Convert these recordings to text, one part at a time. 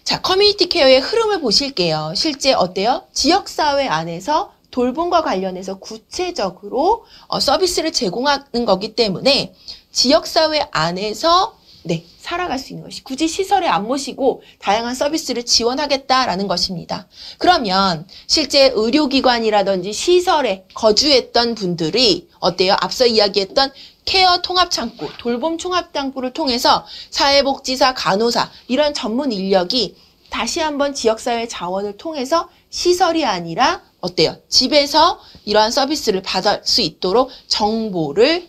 자, 커뮤니티 케어의 흐름을 보실게요. 실제 어때요? 지역사회 안에서 돌봄과 관련해서 구체적으로 서비스를 제공하는 거기 때문에 지역사회 안에서 살아갈 수 있는 것이 굳이 시설에 안 모시고 다양한 서비스를 지원하겠다라는 것입니다. 그러면 실제 의료기관이라든지 시설에 거주했던 분들이 어때요? 앞서 이야기했던 케어 통합창구, 돌봄 통합창구를 통해서 사회복지사, 간호사 이런 전문 인력이 다시 한번 지역사회 자원을 통해서 시설이 아니라 어때요? 집에서 이러한 서비스를 받을 수 있도록 정보를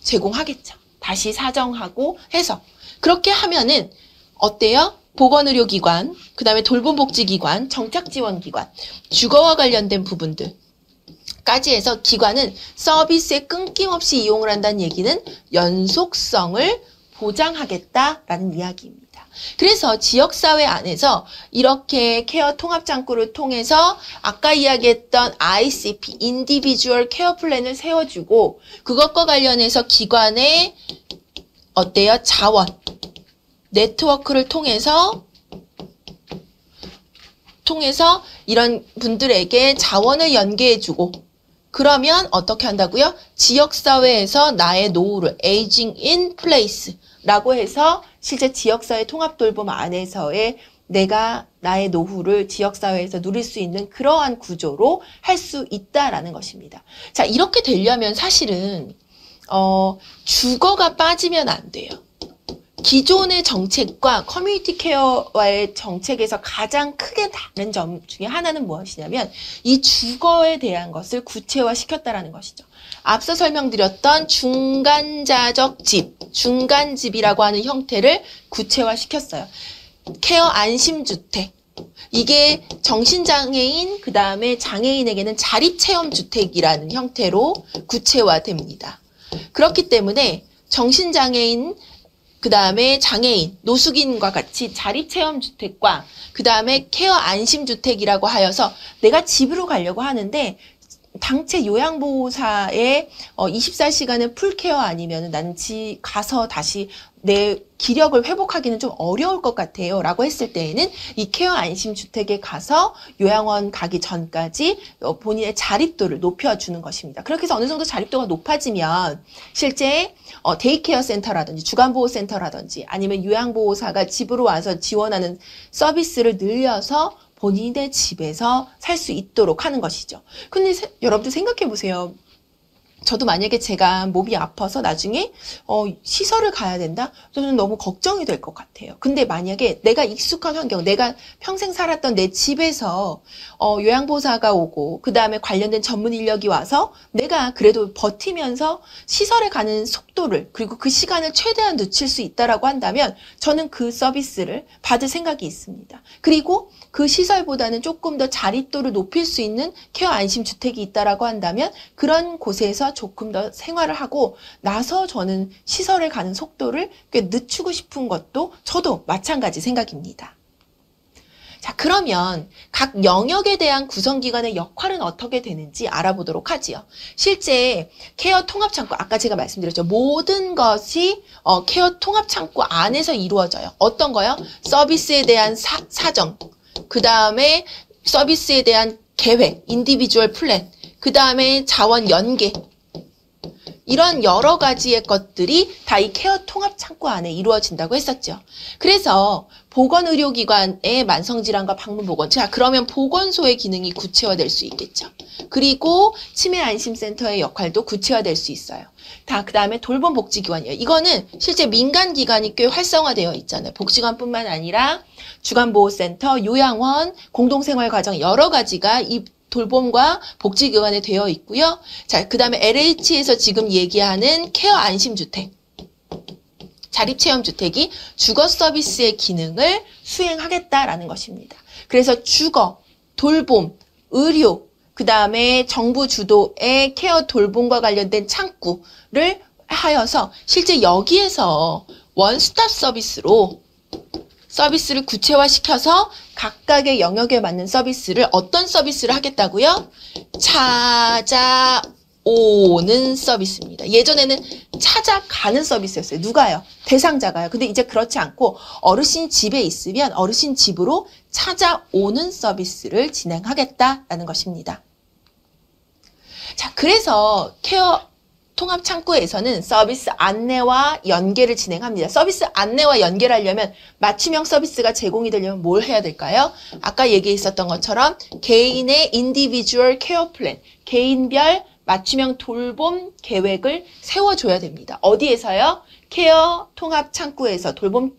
제공하겠죠. 다시 사정하고 해서 그렇게 하면은 어때요? 보건의료기관, 그 다음에 돌봄복지기관, 정착지원기관, 주거와 관련된 부분들까지 해서 기관은 서비스에 끊김없이 이용을 한다는 얘기는 연속성을 보장하겠다라는 이야기입니다. 그래서 지역사회 안에서 이렇게 케어 통합창구를 통해서 아까 이야기했던 ICP, 인디비주얼 케어 플랜을 세워주고 그것과 관련해서 기관의 어때요? 자원, 네트워크를 통해서 이런 분들에게 자원을 연계해주고 그러면 어떻게 한다고요? 지역사회에서 나의 노후를 aging in place라고 해서 실제 지역사회 통합돌봄 안에서의 내가 나의 노후를 지역사회에서 누릴 수 있는 그러한 구조로 할 수 있다라는 것입니다. 자, 이렇게 되려면 사실은 주거가 빠지면 안 돼요. 기존의 정책과 커뮤니티 케어와의 정책에서 가장 크게 다른 점 중에 하나는 무엇이냐면 이 주거에 대한 것을 구체화시켰다라는 것이죠. 앞서 설명드렸던 중간자적 집, 중간집이라고 하는 형태를 구체화시켰어요. 케어 안심주택. 이게 정신장애인, 그 다음에 장애인에게는 자립체험주택이라는 형태로 구체화됩니다. 그렇기 때문에 정신장애인, 그 다음에 장애인, 노숙인과 같이 자립체험주택과 그 다음에 케어 안심주택이라고 하여서 내가 집으로 가려고 하는데 당최 요양보호사의 24시간은 풀케어 아니면 나는 가서 다시 내 기력을 회복하기는 좀 어려울 것 같아요 라고 했을 때에는 이 케어 안심주택에 가서 요양원 가기 전까지 본인의 자립도를 높여주는 것입니다. 그렇게 해서 어느 정도 자립도가 높아지면 실제 데이케어 센터라든지 주간보호센터라든지 아니면 요양보호사가 집으로 와서 지원하는 서비스를 늘려서 본인의 집에서 살 수 있도록 하는 것이죠. 근데 여러분들 생각해 보세요. 저도 만약에 제가 몸이 아파서 나중에 시설을 가야 된다? 저는 너무 걱정이 될 것 같아요. 근데 만약에 내가 익숙한 환경, 내가 평생 살았던 내 집에서 요양보호사가 오고 그 다음에 관련된 전문 인력이 와서 내가 그래도 버티면서 시설에 가는 속도를 그리고 그 시간을 최대한 늦출 수 있다라고 한다면 저는 그 서비스를 받을 생각이 있습니다. 그리고 그 시설보다는 조금 더 자립도를 높일 수 있는 케어 안심주택이 있다라고 한다면 그런 곳에서 조금 더 생활을 하고 나서 저는 시설에 가는 속도를 꽤 늦추고 싶은 것도 저도 마찬가지 생각입니다. 자, 그러면 각 영역에 대한 구성기관의 역할은 어떻게 되는지 알아보도록 하지요. 실제 케어 통합창구, 아까 제가 말씀드렸죠. 모든 것이 케어 통합창구 안에서 이루어져요. 어떤 거요? 서비스에 대한 사정, 그 다음에 서비스에 대한 계획, 인디비주얼 플랜, 그 다음에 자원 연계, 이런 여러 가지의 것들이 다 이 케어 통합 창구 안에 이루어진다고 했었죠. 그래서 보건의료기관의 만성질환과 방문보건, 자, 그러면 보건소의 기능이 구체화될 수 있겠죠. 그리고 치매안심센터의 역할도 구체화될 수 있어요. 그 다음에 돌봄복지기관이에요. 이거는 실제 민간기관이 꽤 활성화되어 있잖아요. 복지관뿐만 아니라 주간보호센터, 요양원, 공동생활과정 여러 가지가 이 돌봄과 복지기관에 되어 있고요. 자, 그 다음에 LH에서 지금 얘기하는 케어 안심주택, 자립체험주택이 주거 서비스의 기능을 수행하겠다라는 것입니다. 그래서 주거, 돌봄, 의료, 그 다음에 정부 주도의 케어 돌봄과 관련된 창구를 하여서 실제 여기에서 원스톱 서비스로 서비스를 구체화시켜서 각각의 영역에 맞는 서비스를 어떤 서비스를 하겠다고요? 찾아오는 서비스입니다. 예전에는 찾아가는 서비스였어요. 누가요? 대상자가요. 근데 이제 그렇지 않고 어르신 집에 있으면 어르신 집으로 찾아오는 서비스를 진행하겠다라는 것입니다. 자, 그래서 케어 통합 창구에서는 서비스 안내와 연계를 진행합니다. 서비스 안내와 연계를 하려면 맞춤형 서비스가 제공이 되려면 뭘 해야 될까요? 아까 얘기했었던 것처럼 개인의 인디비주얼 케어 플랜, 개인별 맞춤형 돌봄 계획을 세워줘야 됩니다. 어디에서요? 케어 통합 창구에서, 돌봄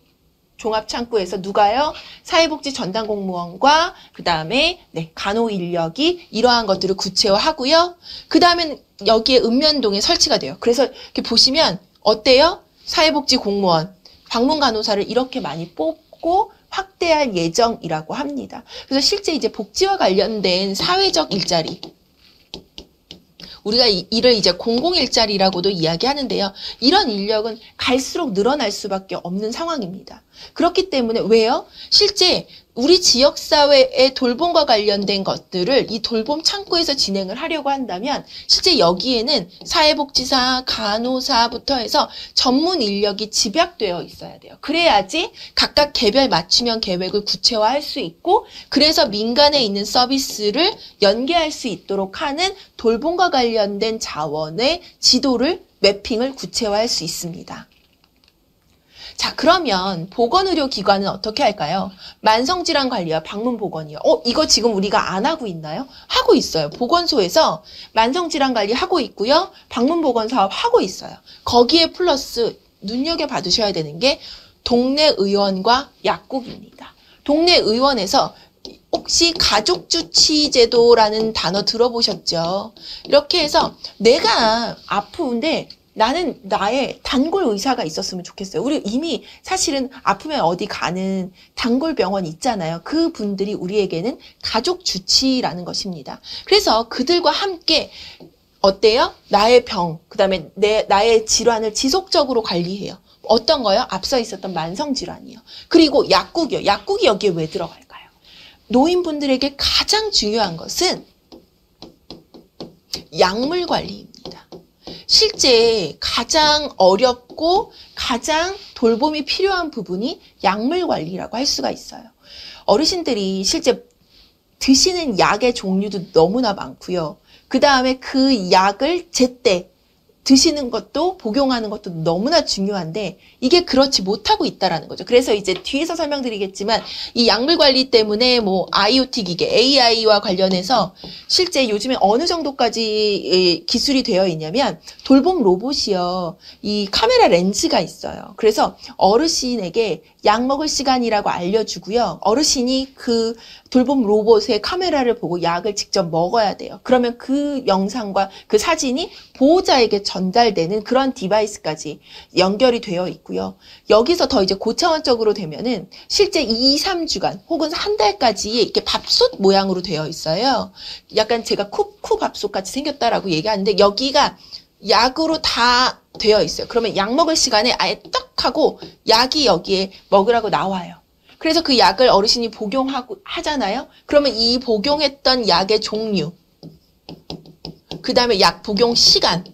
종합 창구에서 누가요? 사회복지 전담 공무원과 그 다음에 간호 인력이 이러한 것들을 구체화하고요. 그 다음엔 여기에 읍면동에 설치가 돼요. 그래서 이렇게 보시면 어때요? 사회복지 공무원, 방문 간호사를 이렇게 많이 뽑고 확대할 예정이라고 합니다. 그래서 실제 이제 복지와 관련된 사회적 일자리, 우리가 이를 이제 공공일자리라고도 이야기하는데요. 이런 인력은 갈수록 늘어날 수밖에 없는 상황입니다. 그렇기 때문에 왜요? 실제 우리 지역사회의 돌봄과 관련된 것들을 이 돌봄 창구에서 진행을 하려고 한다면 실제 여기에는 사회복지사, 간호사부터 해서 전문 인력이 집약되어 있어야 돼요. 그래야지 각각 개별 맞춤형 계획을 구체화할 수 있고 그래서 민간에 있는 서비스를 연계할 수 있도록 하는 돌봄과 관련된 자원의 지도를 매핑을 구체화할 수 있습니다. 자, 그러면 보건의료기관은 어떻게 할까요? 만성질환관리와 방문보건이요. 이거 지금 우리가 안 하고 있나요? 하고 있어요. 보건소에서 만성질환관리 하고 있고요. 방문보건 사업 하고 있어요. 거기에 플러스 눈여겨봐두셔야 되는 게 동네 의원과 약국입니다. 동네 의원에서 혹시 가족주치제도라는 단어 들어보셨죠? 이렇게 해서 내가 아프는데 나는 나의 단골 의사가 있었으면 좋겠어요. 우리 이미 사실은 아프면 어디 가는 단골 병원 있잖아요. 그 분들이 우리에게는 가족 주치라는 것입니다. 그래서 그들과 함께 어때요? 나의 병, 그 다음에 나의 질환을 지속적으로 관리해요. 어떤 거요? 앞서 있었던 만성질환이요. 그리고 약국이요. 약국이 여기에 왜 들어갈까요? 노인분들에게 가장 중요한 것은 약물 관리입니다. 실제 가장 어렵고 가장 돌봄이 필요한 부분이 약물 관리라고 할 수가 있어요. 어르신들이 실제 드시는 약의 종류도 너무나 많고요. 그 다음에 그 약을 제때 드시는 것도 복용하는 것도 너무나 중요한데 이게 그렇지 못하고 있다라는 거죠. 그래서 이제 뒤에서 설명드리겠지만 이 약물 관리 때문에 뭐 IoT 기계, AI와 관련해서 실제 요즘에 어느 정도까지 기술이 되어 있냐면 돌봄 로봇이요. 이 카메라 렌즈가 있어요. 그래서 어르신에게 약 먹을 시간이라고 알려주고요. 어르신이 그 돌봄 로봇의 카메라를 보고 약을 직접 먹어야 돼요. 그러면 그 영상과 그 사진이 보호자에게 전달되는 그런 디바이스까지 연결이 되어 있고요. 여기서 더 이제 고차원적으로 되면은 실제 2, 3주간 혹은 한 달까지 이렇게 밥솥 모양으로 되어 있어요. 약간 제가 쿠쿠 밥솥 같이 생겼다라고 얘기하는데 여기가 약으로 다 되어 있어요. 그러면 약 먹을 시간에 아예 딱 하고 약이 여기에 먹으라고 나와요. 그래서 그 약을 어르신이 복용하고 하잖아요. 그러면 이 복용했던 약의 종류, 그 다음에 약 복용 시간,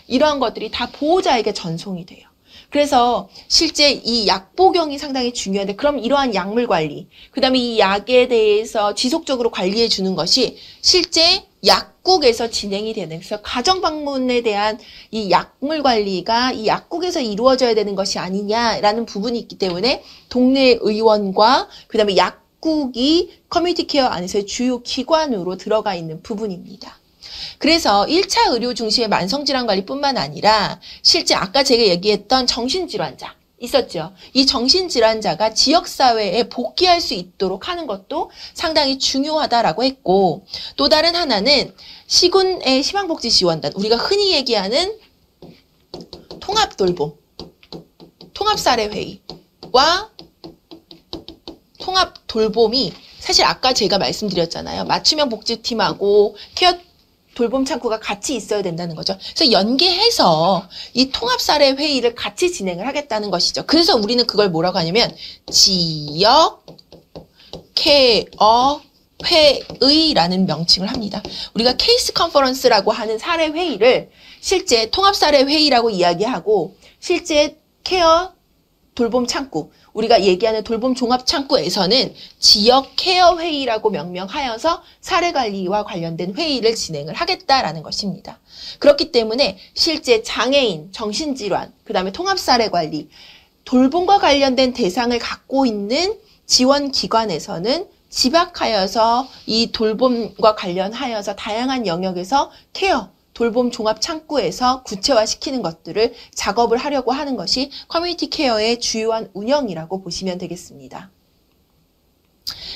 이러한 것들이 다 보호자에게 전송이 돼요. 그래서 실제 이 약 복용이 상당히 중요한데 그럼 이러한 약물 관리, 그 다음에 이 약에 대해서 지속적으로 관리해 주는 것이 실제 약국에서 진행이 되는, 그래서 가정방문에 대한 이 약물 관리가 이 약국에서 이루어져야 되는 것이 아니냐라는 부분이 있기 때문에 동네 의원과 그 다음에 약국이 커뮤니티 케어 안에서의 주요 기관으로 들어가 있는 부분입니다. 그래서 1차 의료 중심의 만성질환 관리뿐만 아니라 실제 아까 제가 얘기했던 정신질환자 있었죠. 이 정신질환자가 지역사회에 복귀할 수 있도록 하는 것도 상당히 중요하다라고 했고 또 다른 하나는 시군의 희망복지지원단, 우리가 흔히 얘기하는 통합돌봄, 통합사례회의와 통합돌봄이 사실 아까 제가 말씀드렸잖아요. 맞춤형 복지팀하고 케어 돌봄 창구가 같이 있어야 된다는 거죠. 그래서 연계해서 이 통합사례 회의를 같이 진행을 하겠다는 것이죠. 그래서 우리는 그걸 뭐라고 하냐면 지역 케어 회의라는 명칭을 합니다. 우리가 케이스 컨퍼런스라고 하는 사례 회의를 실제 통합 사례 회의라고 이야기하고 실제 케어 돌봄 창구, 우리가 얘기하는 돌봄 종합 창구에서는 지역 케어 회의라고 명명하여서 사례 관리와 관련된 회의를 진행을 하겠다라는 것입니다. 그렇기 때문에 실제 장애인, 정신질환, 그다음에 통합 사례 관리, 돌봄과 관련된 대상을 갖고 있는 지원 기관에서는 집약하여서 이 돌봄과 관련하여서 다양한 영역에서 케어, 돌봄 종합 창구에서 구체화시키는 것들을 작업을 하려고 하는 것이 커뮤니티 케어의 주요한 운영이라고 보시면 되겠습니다.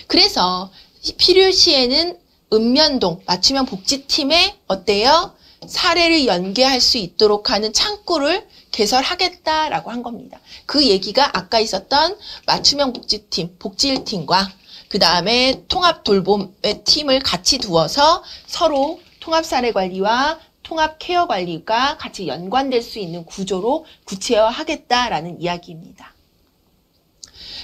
그래서 필요시에는 읍면동 맞춤형 복지팀에 어때요? 사례를 연계할 수 있도록 하는 창구를 개설하겠다라고 한 겁니다. 그 얘기가 아까 있었던 맞춤형 복지팀, 복지 1팀과 그 다음에 통합 돌봄의 팀을 같이 두어서 서로 통합 사례 관리와 통합 케어 관리가 같이 연관될 수 있는 구조로 구체화하겠다라는 이야기입니다.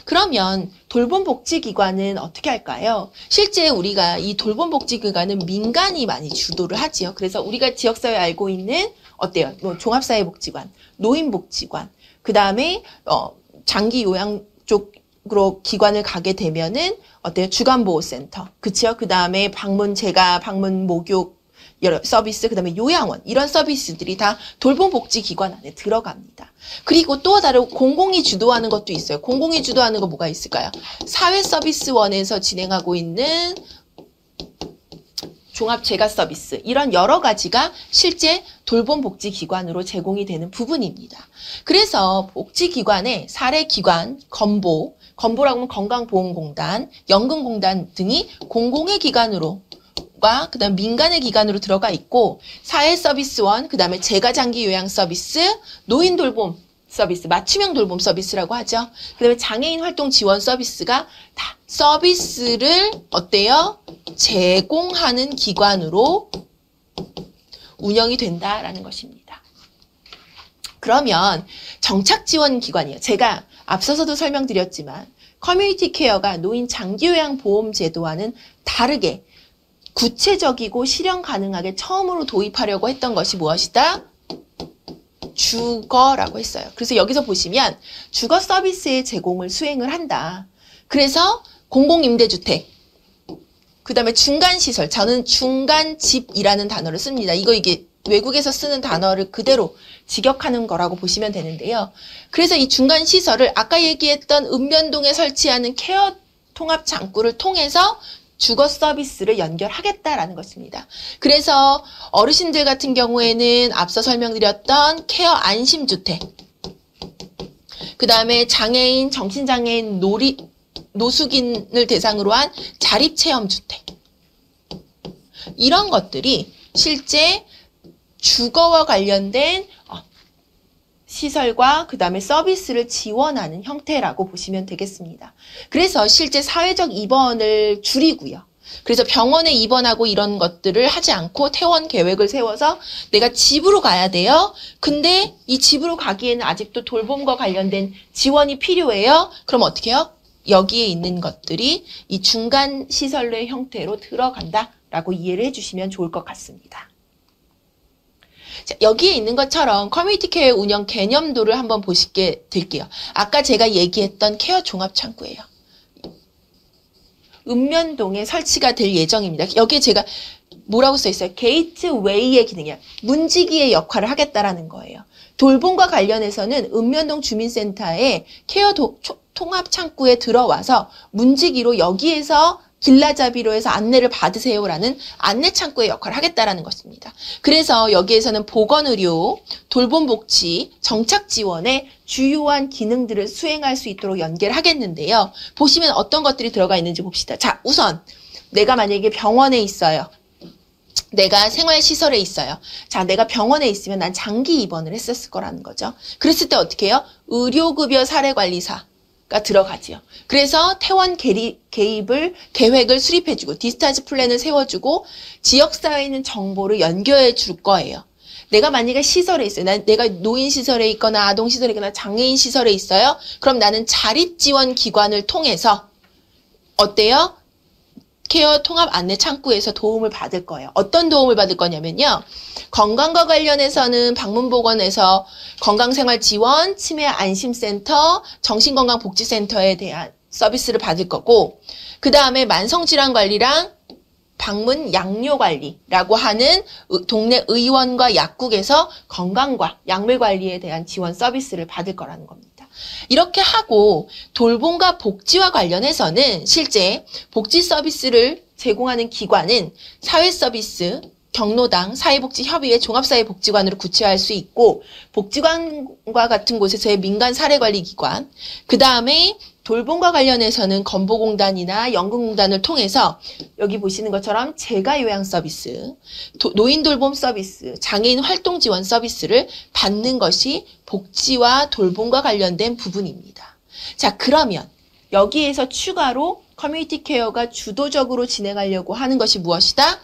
그러면 돌봄복지기관은 어떻게 할까요? 실제 우리가 이 돌봄복지기관은 민간이 많이 주도를 하지요. 그래서 우리가 지역사회에 알고 있는 어때요? 뭐 종합사회복지관, 노인복지관, 그 다음에 장기요양 쪽으로 기관을 가게 되면은 어때요? 주간보호센터, 그치요? 그 다음에 방문 재가, 방문 목욕 여러 서비스, 그 다음에 요양원, 이런 서비스들이 다 돌봄복지기관 안에 들어갑니다. 그리고 또 다른 공공이 주도하는 것도 있어요. 공공이 주도하는 거 뭐가 있을까요? 사회서비스원에서 진행하고 있는 종합재가 서비스, 이런 여러 가지가 실제 돌봄복지기관으로 제공이 되는 부분입니다. 그래서 복지기관의 사례기관, 건보라고 하면 건강보험공단, 연금공단 등이 공공의 기관으로 그다음 민간의 기관으로 들어가 있고 사회서비스원, 그다음에 재가장기 요양 서비스, 노인 돌봄 서비스, 맞춤형 돌봄 서비스라고 하죠. 그다음에 장애인 활동 지원 서비스가 다 서비스를 어때요? 제공하는 기관으로 운영이 된다라는 것입니다. 그러면 정착 지원 기관이에요. 제가 앞서서도 설명드렸지만 커뮤니티 케어가 노인 장기 요양 보험 제도와는 다르게 구체적이고 실현 가능하게 처음으로 도입하려고 했던 것이 무엇이다? 주거라고 했어요. 그래서 여기서 보시면 주거 서비스의 제공을 수행을 한다. 그래서 공공임대주택, 그 다음에 중간시설, 저는 중간집이라는 단어를 씁니다. 이게 외국에서 쓰는 단어를 그대로 직역하는 거라고 보시면 되는데요. 그래서 이 중간시설을 아까 얘기했던 읍면동에 설치하는 케어 통합 창구를 통해서 주거 서비스를 연결하겠다라는 것입니다. 그래서 어르신들 같은 경우에는 앞서 설명드렸던 케어 안심주택, 그 다음에 장애인, 정신장애인, 노숙인을 대상으로 한 자립체험주택, 이런 것들이 실제 주거와 관련된 시설과 그 다음에 서비스를 지원하는 형태라고 보시면 되겠습니다. 그래서 실제 사회적 입원을 줄이고요. 그래서 병원에 입원하고 이런 것들을 하지 않고 퇴원 계획을 세워서 내가 집으로 가야 돼요. 근데 이 집으로 가기에는 아직도 돌봄과 관련된 지원이 필요해요. 그럼 어떻게 해요? 여기에 있는 것들이 이 중간 시설의 형태로 들어간다라고 이해를 해주시면 좋을 것 같습니다. 자, 여기에 있는 것처럼 커뮤니티 케어 운영 개념도를 한번 보시게 될게요. 아까 제가 얘기했던 케어 종합 창구예요. 읍면동에 설치가 될 예정입니다. 여기에 제가 뭐라고 써 있어요? 게이트웨이의 기능이야. 문지기의 역할을 하겠다라는 거예요. 돌봄과 관련해서는 읍면동 주민센터에 케어 통합 창구에 들어와서 문지기로 여기에서 길라잡이로 해서 안내를 받으세요라는 안내 창구의 역할을 하겠다라는 것입니다. 그래서 여기에서는 보건의료, 돌봄복지, 정착지원의 주요한 기능들을 수행할 수 있도록 연계를 하겠는데요. 보시면 어떤 것들이 들어가 있는지 봅시다. 자, 우선 내가 만약에 병원에 있어요. 내가 생활시설에 있어요. 자, 내가 병원에 있으면 난 장기 입원을 했었을 거라는 거죠. 그랬을 때 어떻게 해요? 의료급여 사례관리사 가 들어가지요. 그래서 퇴원 개입을 계획을 수립해주고 디스차지 플랜을 세워주고 지역사회에 있는 정보를 연결해 줄 거예요. 내가 만약에 시설에 있어요. 내가 노인시설에 있거나 아동시설에 있거나 장애인시설에 있어요. 그럼 나는 자립지원기관을 통해서 어때요? 케어 통합 안내 창구에서 도움을 받을 거예요. 어떤 도움을 받을 거냐면요. 건강과 관련해서는 방문보건에서 건강생활 지원, 치매 안심센터, 정신건강복지센터에 대한 서비스를 받을 거고, 그 다음에 만성질환 관리랑 방문 양료 관리라고 하는 동네 의원과 약국에서 건강과 약물 관리에 대한 지원 서비스를 받을 거라는 겁니다. 이렇게 하고 돌봄과 복지와 관련해서는 실제 복지 서비스를 제공하는 기관은 사회서비스, 경로당, 사회복지협의회, 종합사회복지관으로 구체화할 수 있고, 복지관과 같은 곳에서의 민간 사례관리기관, 그 다음에 돌봄과 관련해서는 건보공단이나 연금공단을 통해서 여기 보시는 것처럼 재가요양 서비스, 노인 돌봄 서비스, 장애인 활동 지원 서비스를 받는 것이 복지와 돌봄과 관련된 부분입니다. 자, 그러면 여기에서 추가로 커뮤니티 케어가 주도적으로 진행하려고 하는 것이 무엇이다?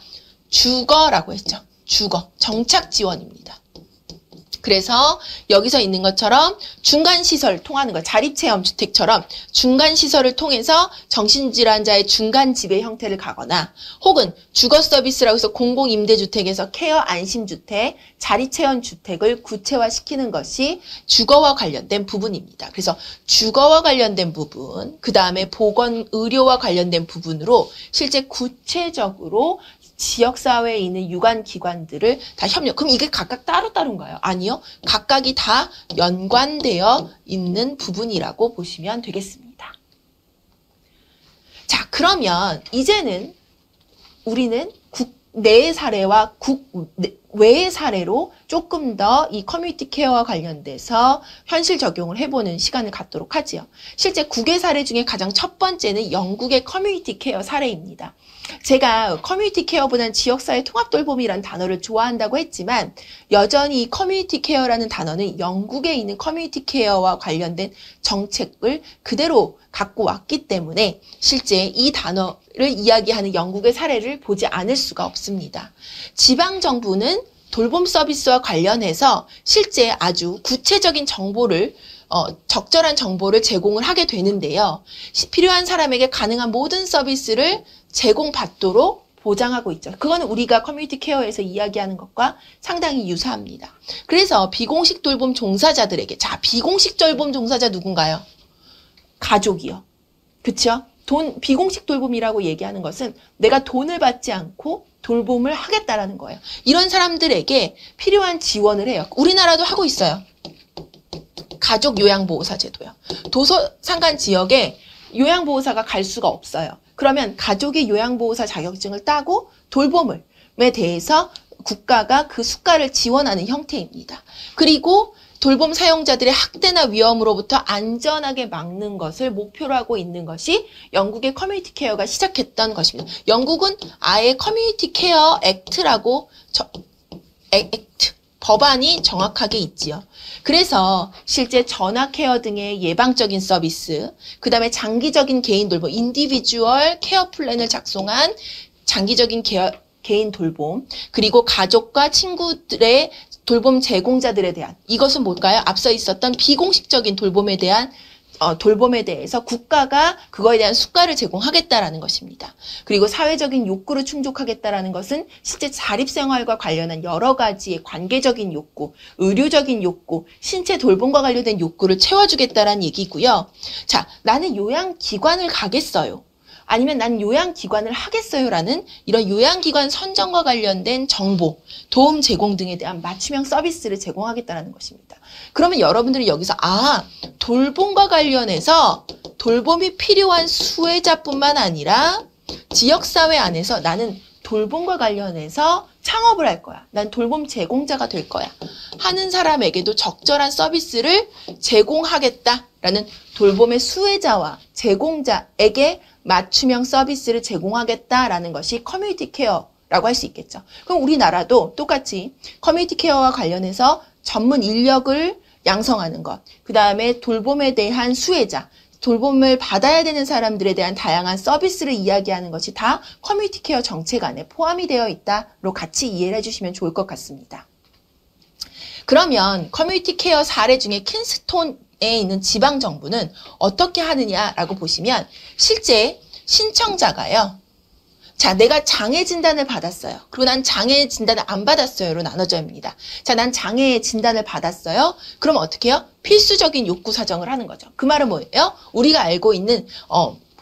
주거라고 했죠. 주거, 정착 지원입니다. 그래서 여기서 있는 것처럼 중간시설 통하는 거, 자립체험주택처럼 중간시설을 통해서 정신질환자의 중간지배 형태를 가거나, 혹은 주거서비스라고 해서 공공임대주택에서 케어 안심주택, 자립체험주택을 구체화시키는 것이 주거와 관련된 부분입니다. 그래서 주거와 관련된 부분, 그 다음에 보건, 의료와 관련된 부분으로 실제 구체적으로 지역사회에 있는 유관기관들을 다 협력. 그럼 이게 각각 따로따로인가요? 아니요. 각각이 다 연관되어 있는 부분이라고 보시면 되겠습니다. 자, 그러면 이제는 우리는 국내 사례와 국외 사례로 조금 더 이 커뮤니티 케어와 관련돼서 현실 적용을 해보는 시간을 갖도록 하지요. 실제 국외 사례 중에 가장 첫 번째는 영국의 커뮤니티 케어 사례입니다. 제가 커뮤니티 케어보다는 지역사회 통합돌봄이라는 단어를 좋아한다고 했지만 여전히 이 커뮤니티 케어라는 단어는 영국에 있는 커뮤니티 케어와 관련된 정책을 그대로 갖고 왔기 때문에 실제 이 단어를 이야기하는 영국의 사례를 보지 않을 수가 없습니다. 지방정부는 돌봄 서비스와 관련해서 실제 아주 구체적인 정보를 적절한 정보를 제공을 하게 되는데요. 필요한 사람에게 가능한 모든 서비스를 제공받도록 보장하고 있죠. 그거는 우리가 커뮤니티 케어에서 이야기하는 것과 상당히 유사합니다. 그래서 비공식 돌봄 종사자들에게, 자, 비공식 돌봄 종사자 누군가요? 가족이요. 그쵸? 비공식 돌봄이라고 얘기하는 것은 내가 돈을 받지 않고 돌봄을 하겠다라는 거예요. 이런 사람들에게 필요한 지원을 해요. 우리나라도 하고 있어요. 가족 요양보호사 제도요. 도서상간 지역에 요양보호사가 갈 수가 없어요. 그러면 가족의 요양보호사 자격증을 따고 돌봄에 대해서 국가가 그 수가를 지원하는 형태입니다. 그리고 돌봄 사용자들의 학대나 위험으로부터 안전하게 막는 것을 목표로 하고 있는 것이 영국의 커뮤니티 케어가 시작했던 것입니다. 영국은 아예 커뮤니티 케어 액트라고 법안이 정확하게 있지요. 그래서 실제 전화 케어 등의 예방적인 서비스, 그 다음에 장기적인 개인 돌봄, 인디비주얼 케어 플랜을 작성한 장기적인 개인 돌봄, 그리고 가족과 친구들의 돌봄 제공자들에 대한, 이것은 뭘까요? 앞서 있었던 비공식적인 돌봄에 대한 돌봄에 대해서 국가가 그거에 대한 수가를 제공하겠다라는 것입니다. 그리고 사회적인 욕구를 충족하겠다라는 것은 실제 자립생활과 관련한 여러 가지의 관계적인 욕구, 의료적인 욕구, 신체 돌봄과 관련된 욕구를 채워주겠다라는 얘기고요. 자, 나는 요양기관을 가겠어요. 아니면 난 요양기관을 하겠어요라는 이런 요양기관 선정과 관련된 정보, 도움 제공 등에 대한 맞춤형 서비스를 제공하겠다는 것입니다. 그러면 여러분들이 여기서 돌봄과 관련해서 돌봄이 필요한 수혜자뿐만 아니라 지역사회 안에서 나는 돌봄과 관련해서 창업을 할 거야. 난 돌봄 제공자가 될 거야. 하는 사람에게도 적절한 서비스를 제공하겠다라는 돌봄의 수혜자와 제공자에게 맞춤형 서비스를 제공하겠다라는 것이 커뮤니티 케어라고 할 수 있겠죠. 그럼 우리나라도 똑같이 커뮤니티 케어와 관련해서 전문 인력을 양성하는 것, 그 다음에 돌봄에 대한 수혜자, 돌봄을 받아야 되는 사람들에 대한 다양한 서비스를 이야기하는 것이 다 커뮤니티 케어 정책 안에 포함이 되어 있다로 같이 이해를 해주시면 좋을 것 같습니다. 그러면 커뮤니티 케어 사례 중에 킨스톤에 있는 지방정부는 어떻게 하느냐라고 보시면 실제 신청자가요. 자, 내가 장애 진단을 받았어요. 그리고 난 장애 진단을 안 받았어요로 나눠집니다. 자, 난 장애 진단을 받았어요. 그럼 어떻게 해요? 필수적인 욕구 사정을 하는 거죠. 그 말은 뭐예요? 우리가 알고 있는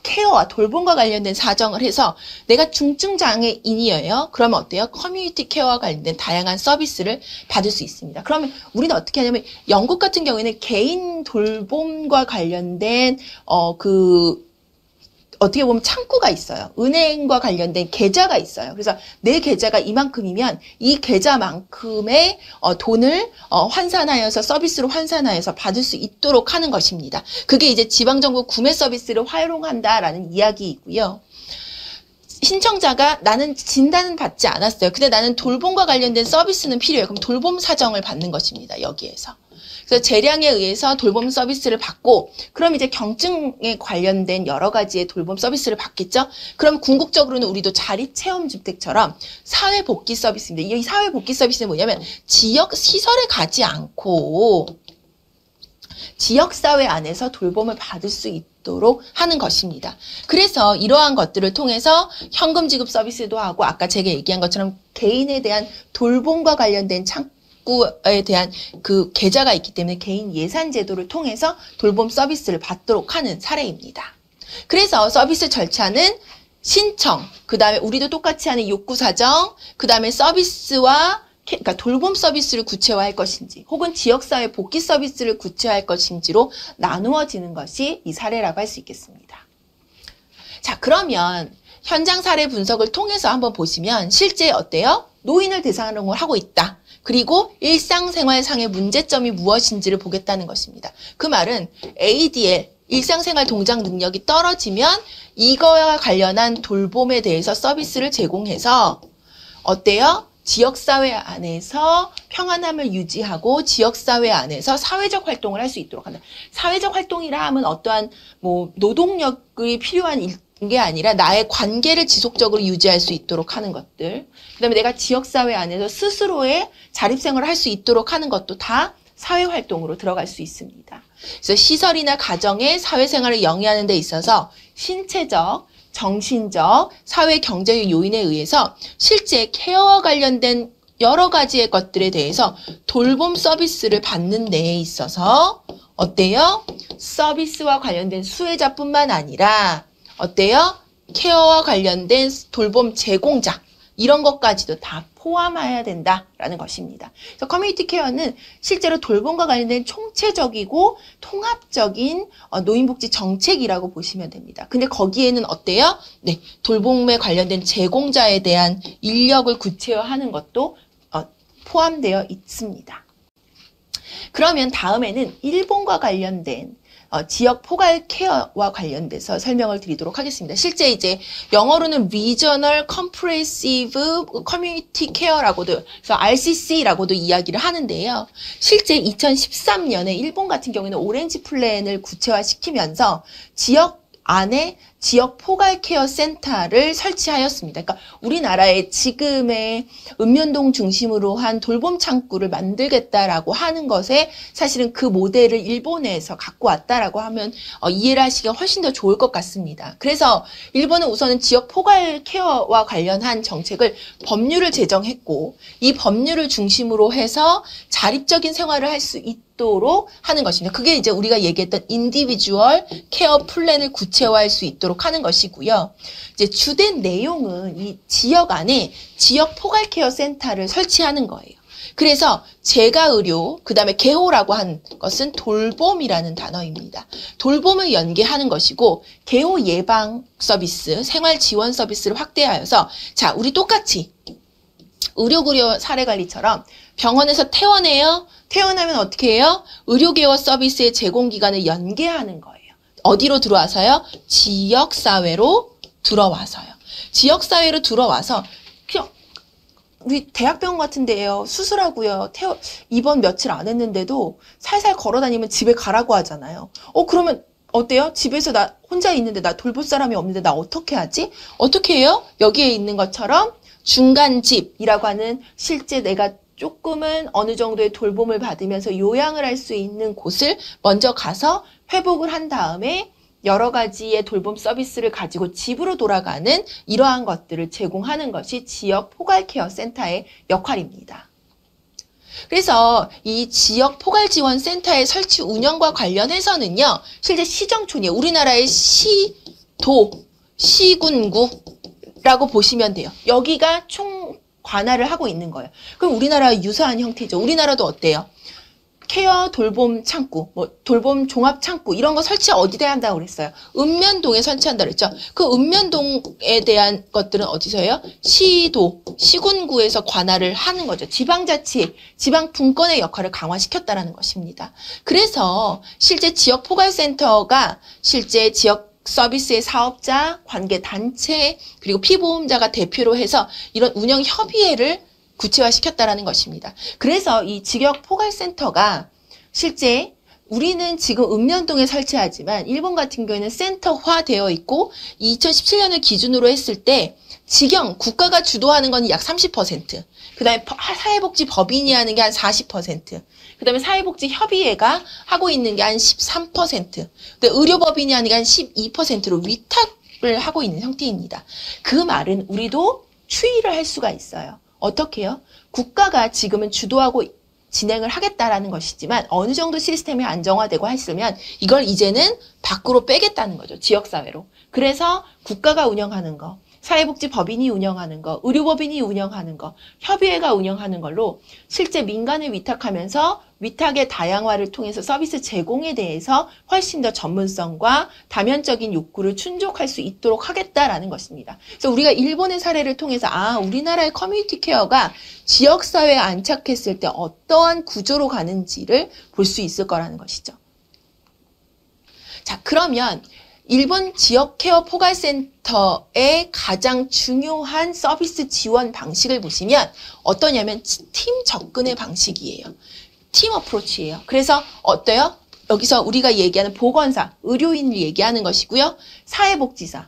케어와 돌봄과 관련된 사정을 해서 내가 중증 장애인이에요. 그러면 어때요? 커뮤니티 케어와 관련된 다양한 서비스를 받을 수 있습니다. 그러면 우리는 어떻게 하냐면 영국 같은 경우에는 개인 돌봄과 관련된 어떻게 보면 창구가 있어요. 은행과 관련된 계좌가 있어요. 그래서 내 계좌가 이만큼이면 이 계좌만큼의 돈을 환산하여서 서비스로 환산하여서 받을 수 있도록 하는 것입니다. 그게 이제 지방정부 구매 서비스를 활용한다라는 이야기이고요. 신청자가 나는 진단은 받지 않았어요. 근데 나는 돌봄과 관련된 서비스는 필요해요. 그럼 돌봄 사정을 받는 것입니다. 여기에서. 그래서 재량에 의해서 돌봄 서비스를 받고 그럼 이제 경증에 관련된 여러 가지의 돌봄 서비스를 받겠죠. 그럼 궁극적으로는 우리도 자립체험주택처럼 사회복귀 서비스입니다. 이 사회복귀 서비스는 뭐냐면 지역 시설에 가지 않고 지역사회 안에서 돌봄을 받을 수 있도록 하는 것입니다. 그래서 이러한 것들을 통해서 현금 지급 서비스도 하고 아까 제가 얘기한 것처럼 개인에 대한 돌봄과 관련된 창구에 대한 그 계좌가 있기 때문에 개인 예산 제도를 통해서 돌봄 서비스를 받도록 하는 사례입니다. 그래서 서비스 절차는 신청, 그 다음에 우리도 똑같이 하는 욕구 사정, 그 다음에 서비스와 그러니까 돌봄 서비스를 구체화할 것인지 혹은 지역사회 복귀 서비스를 구체화할 것인지로 나누어지는 것이 이 사례라고 할 수 있겠습니다. 자, 그러면 현장 사례 분석을 통해서 한번 보시면 실제 어때요? 노인을 대상으로 하고 있다. 그리고 일상생활상의 문제점이 무엇인지를 보겠다는 것입니다. 그 말은 ADL, 일상생활 동작 능력이 떨어지면 이거와 관련한 돌봄에 대해서 서비스를 제공해서 어때요? 지역사회 안에서 평안함을 유지하고 지역사회 안에서 사회적 활동을 할 수 있도록 한다. 사회적 활동이라 하면 어떠한 노동력이 필요한 게 아니라 나의 관계를 지속적으로 유지할 수 있도록 하는 것들. 그다음에 내가 지역사회 안에서 스스로의 자립생활을 할 수 있도록 하는 것도 다 사회활동으로 들어갈 수 있습니다. 그래서 시설이나 가정의 사회생활을 영위하는 데 있어서 신체적, 정신적, 사회 경제적 요인에 의해서 실제 케어와 관련된 여러 가지의 것들에 대해서 돌봄 서비스를 받는 데에 있어서 어때요? 서비스와 관련된 수혜자뿐만 아니라 어때요? 케어와 관련된 돌봄 제공자 이런 것까지도 다 포함해야 된다라는 것입니다. 그래서 커뮤니티 케어는 실제로 돌봄과 관련된 총체적이고 통합적인 노인복지 정책이라고 보시면 됩니다. 근데 거기에는 어때요? 네, 돌봄에 관련된 제공자에 대한 인력을 구체화하는 것도 포함되어 있습니다. 그러면 다음에는 일본과 관련된 지역 포괄 케어와 관련돼서 설명을 드리도록 하겠습니다. 실제 이제 영어로는 Regional Comprehensive Community Care라고도, 그래서 RCC라고도 이야기를 하는데요. 실제 2013년에 일본 같은 경우에는 오렌지 플랜을 구체화시키면서 지역 안에 지역 포괄 케어 센터를 설치하였습니다. 그러니까 우리나라의 지금의 읍면동 중심으로 한 돌봄 창구를 만들겠다라고 하는 것에 사실은 그 모델을 일본에서 갖고 왔다라고 하면 이해를 하시기가 훨씬 더 좋을 것 같습니다. 그래서 일본은 우선은 지역 포괄 케어와 관련한 정책을 법률을 제정했고 이 법률을 중심으로 해서 자립적인 생활을 할 수 있도록 하는 것입니다. 그게 이제 우리가 얘기했던 인디비주얼 케어 플랜을 구체화할 수 있도록 하는 것이고요. 이제 주된 내용은 이 지역 안에 지역 포괄 케어 센터를 설치하는 거예요. 그래서 재가의료, 그 다음에 개호라고 한 것은 돌봄이라는 단어입니다. 돌봄을 연계하는 것이고 개호 예방 서비스, 생활 지원 서비스를 확대하여서 자, 우리 똑같이 의료구려 사례관리처럼 병원에서 퇴원해요. 퇴원하면 어떻게 해요? 의료개호 서비스의 제공기관을 연계하는 거예요. 어디로 들어와서요? 지역사회로 들어와서요. 지역사회로 들어와서 그냥 우리 대학병원 같은 데요. 수술하고요. 입원 며칠 안 했는데도 살살 걸어다니면 집에 가라고 하잖아요. 그러면 어때요? 집에서 나 혼자 있는데 나 돌볼 사람이 없는데 나 어떻게 하지? 어떻게 해요? 여기에 있는 것처럼 중간집이라고 하는 실제 내가 조금은 어느 정도의 돌봄을 받으면서 요양을 할 수 있는 곳을 먼저 가서 회복을 한 다음에 여러 가지의 돌봄 서비스를 가지고 집으로 돌아가는 이러한 것들을 제공하는 것이 지역 포괄케어 센터의 역할입니다. 그래서 이 지역 포괄지원센터의 설치 운영과 관련해서는요, 실제 시정촌이에요. 우리나라의 시도, 시군구라고 보시면 돼요. 여기가 총 관할을 하고 있는 거예요. 그럼 우리나라와 유사한 형태죠. 우리나라도 어때요? 케어 돌봄 창구, 돌봄 종합 창구 이런 거 설치 어디다 한다고 그랬어요? 읍면동에 설치한다고 그랬죠. 그 읍면동에 대한 것들은 어디서 해요? 시도, 시군구에서 관할을 하는 거죠. 지방자치, 지방분권의 역할을 강화시켰다라는 것입니다. 그래서 실제 지역 포괄센터가 실제 지역 서비스의 사업자, 관계단체, 그리고 피보험자가 대표로 해서 이런 운영 협의회를 구체화시켰다라는 것입니다. 그래서 이 지역 포괄센터가 실제 우리는 지금 읍면동에 설치하지만 일본 같은 경우에는 센터화되어 있고 2017년을 기준으로 했을 때 직영, 국가가 주도하는 건 약 30%, 그 다음에 사회복지법인이 하는 게 한 40%, 그 다음에 사회복지협의회가 하고 있는 게 한 13%, 의료법인이 하는 게 한 12%로 위탁을 하고 있는 형태입니다. 그 말은 우리도 추이를 할 수가 있어요. 어떻게 해요? 국가가 지금은 주도하고 진행을 하겠다라는 것이지만 어느 정도 시스템이 안정화되고 했으면 이걸 이제는 밖으로 빼겠다는 거죠. 지역사회로. 그래서 국가가 운영하는 거, 사회복지법인이 운영하는 거, 의료법인이 운영하는 거, 협의회가 운영하는 걸로 실제 민간에 위탁하면서 위탁의 다양화를 통해서 서비스 제공에 대해서 훨씬 더 전문성과 다면적인 욕구를 충족할 수 있도록 하겠다라는 것입니다. 그래서 우리가 일본의 사례를 통해서 우리나라의 커뮤니티 케어가 지역사회에 안착했을 때 어떠한 구조로 가는지를 볼 수 있을 거라는 것이죠. 자, 그러면 일본 지역 케어 포괄센터의 가장 중요한 서비스 지원 방식을 보시면 어떠냐면 팀 접근의 방식이에요. 팀 어프로치예요. 그래서 어때요? 여기서 우리가 얘기하는 보건사, 의료인을 얘기하는 것이고요. 사회복지사.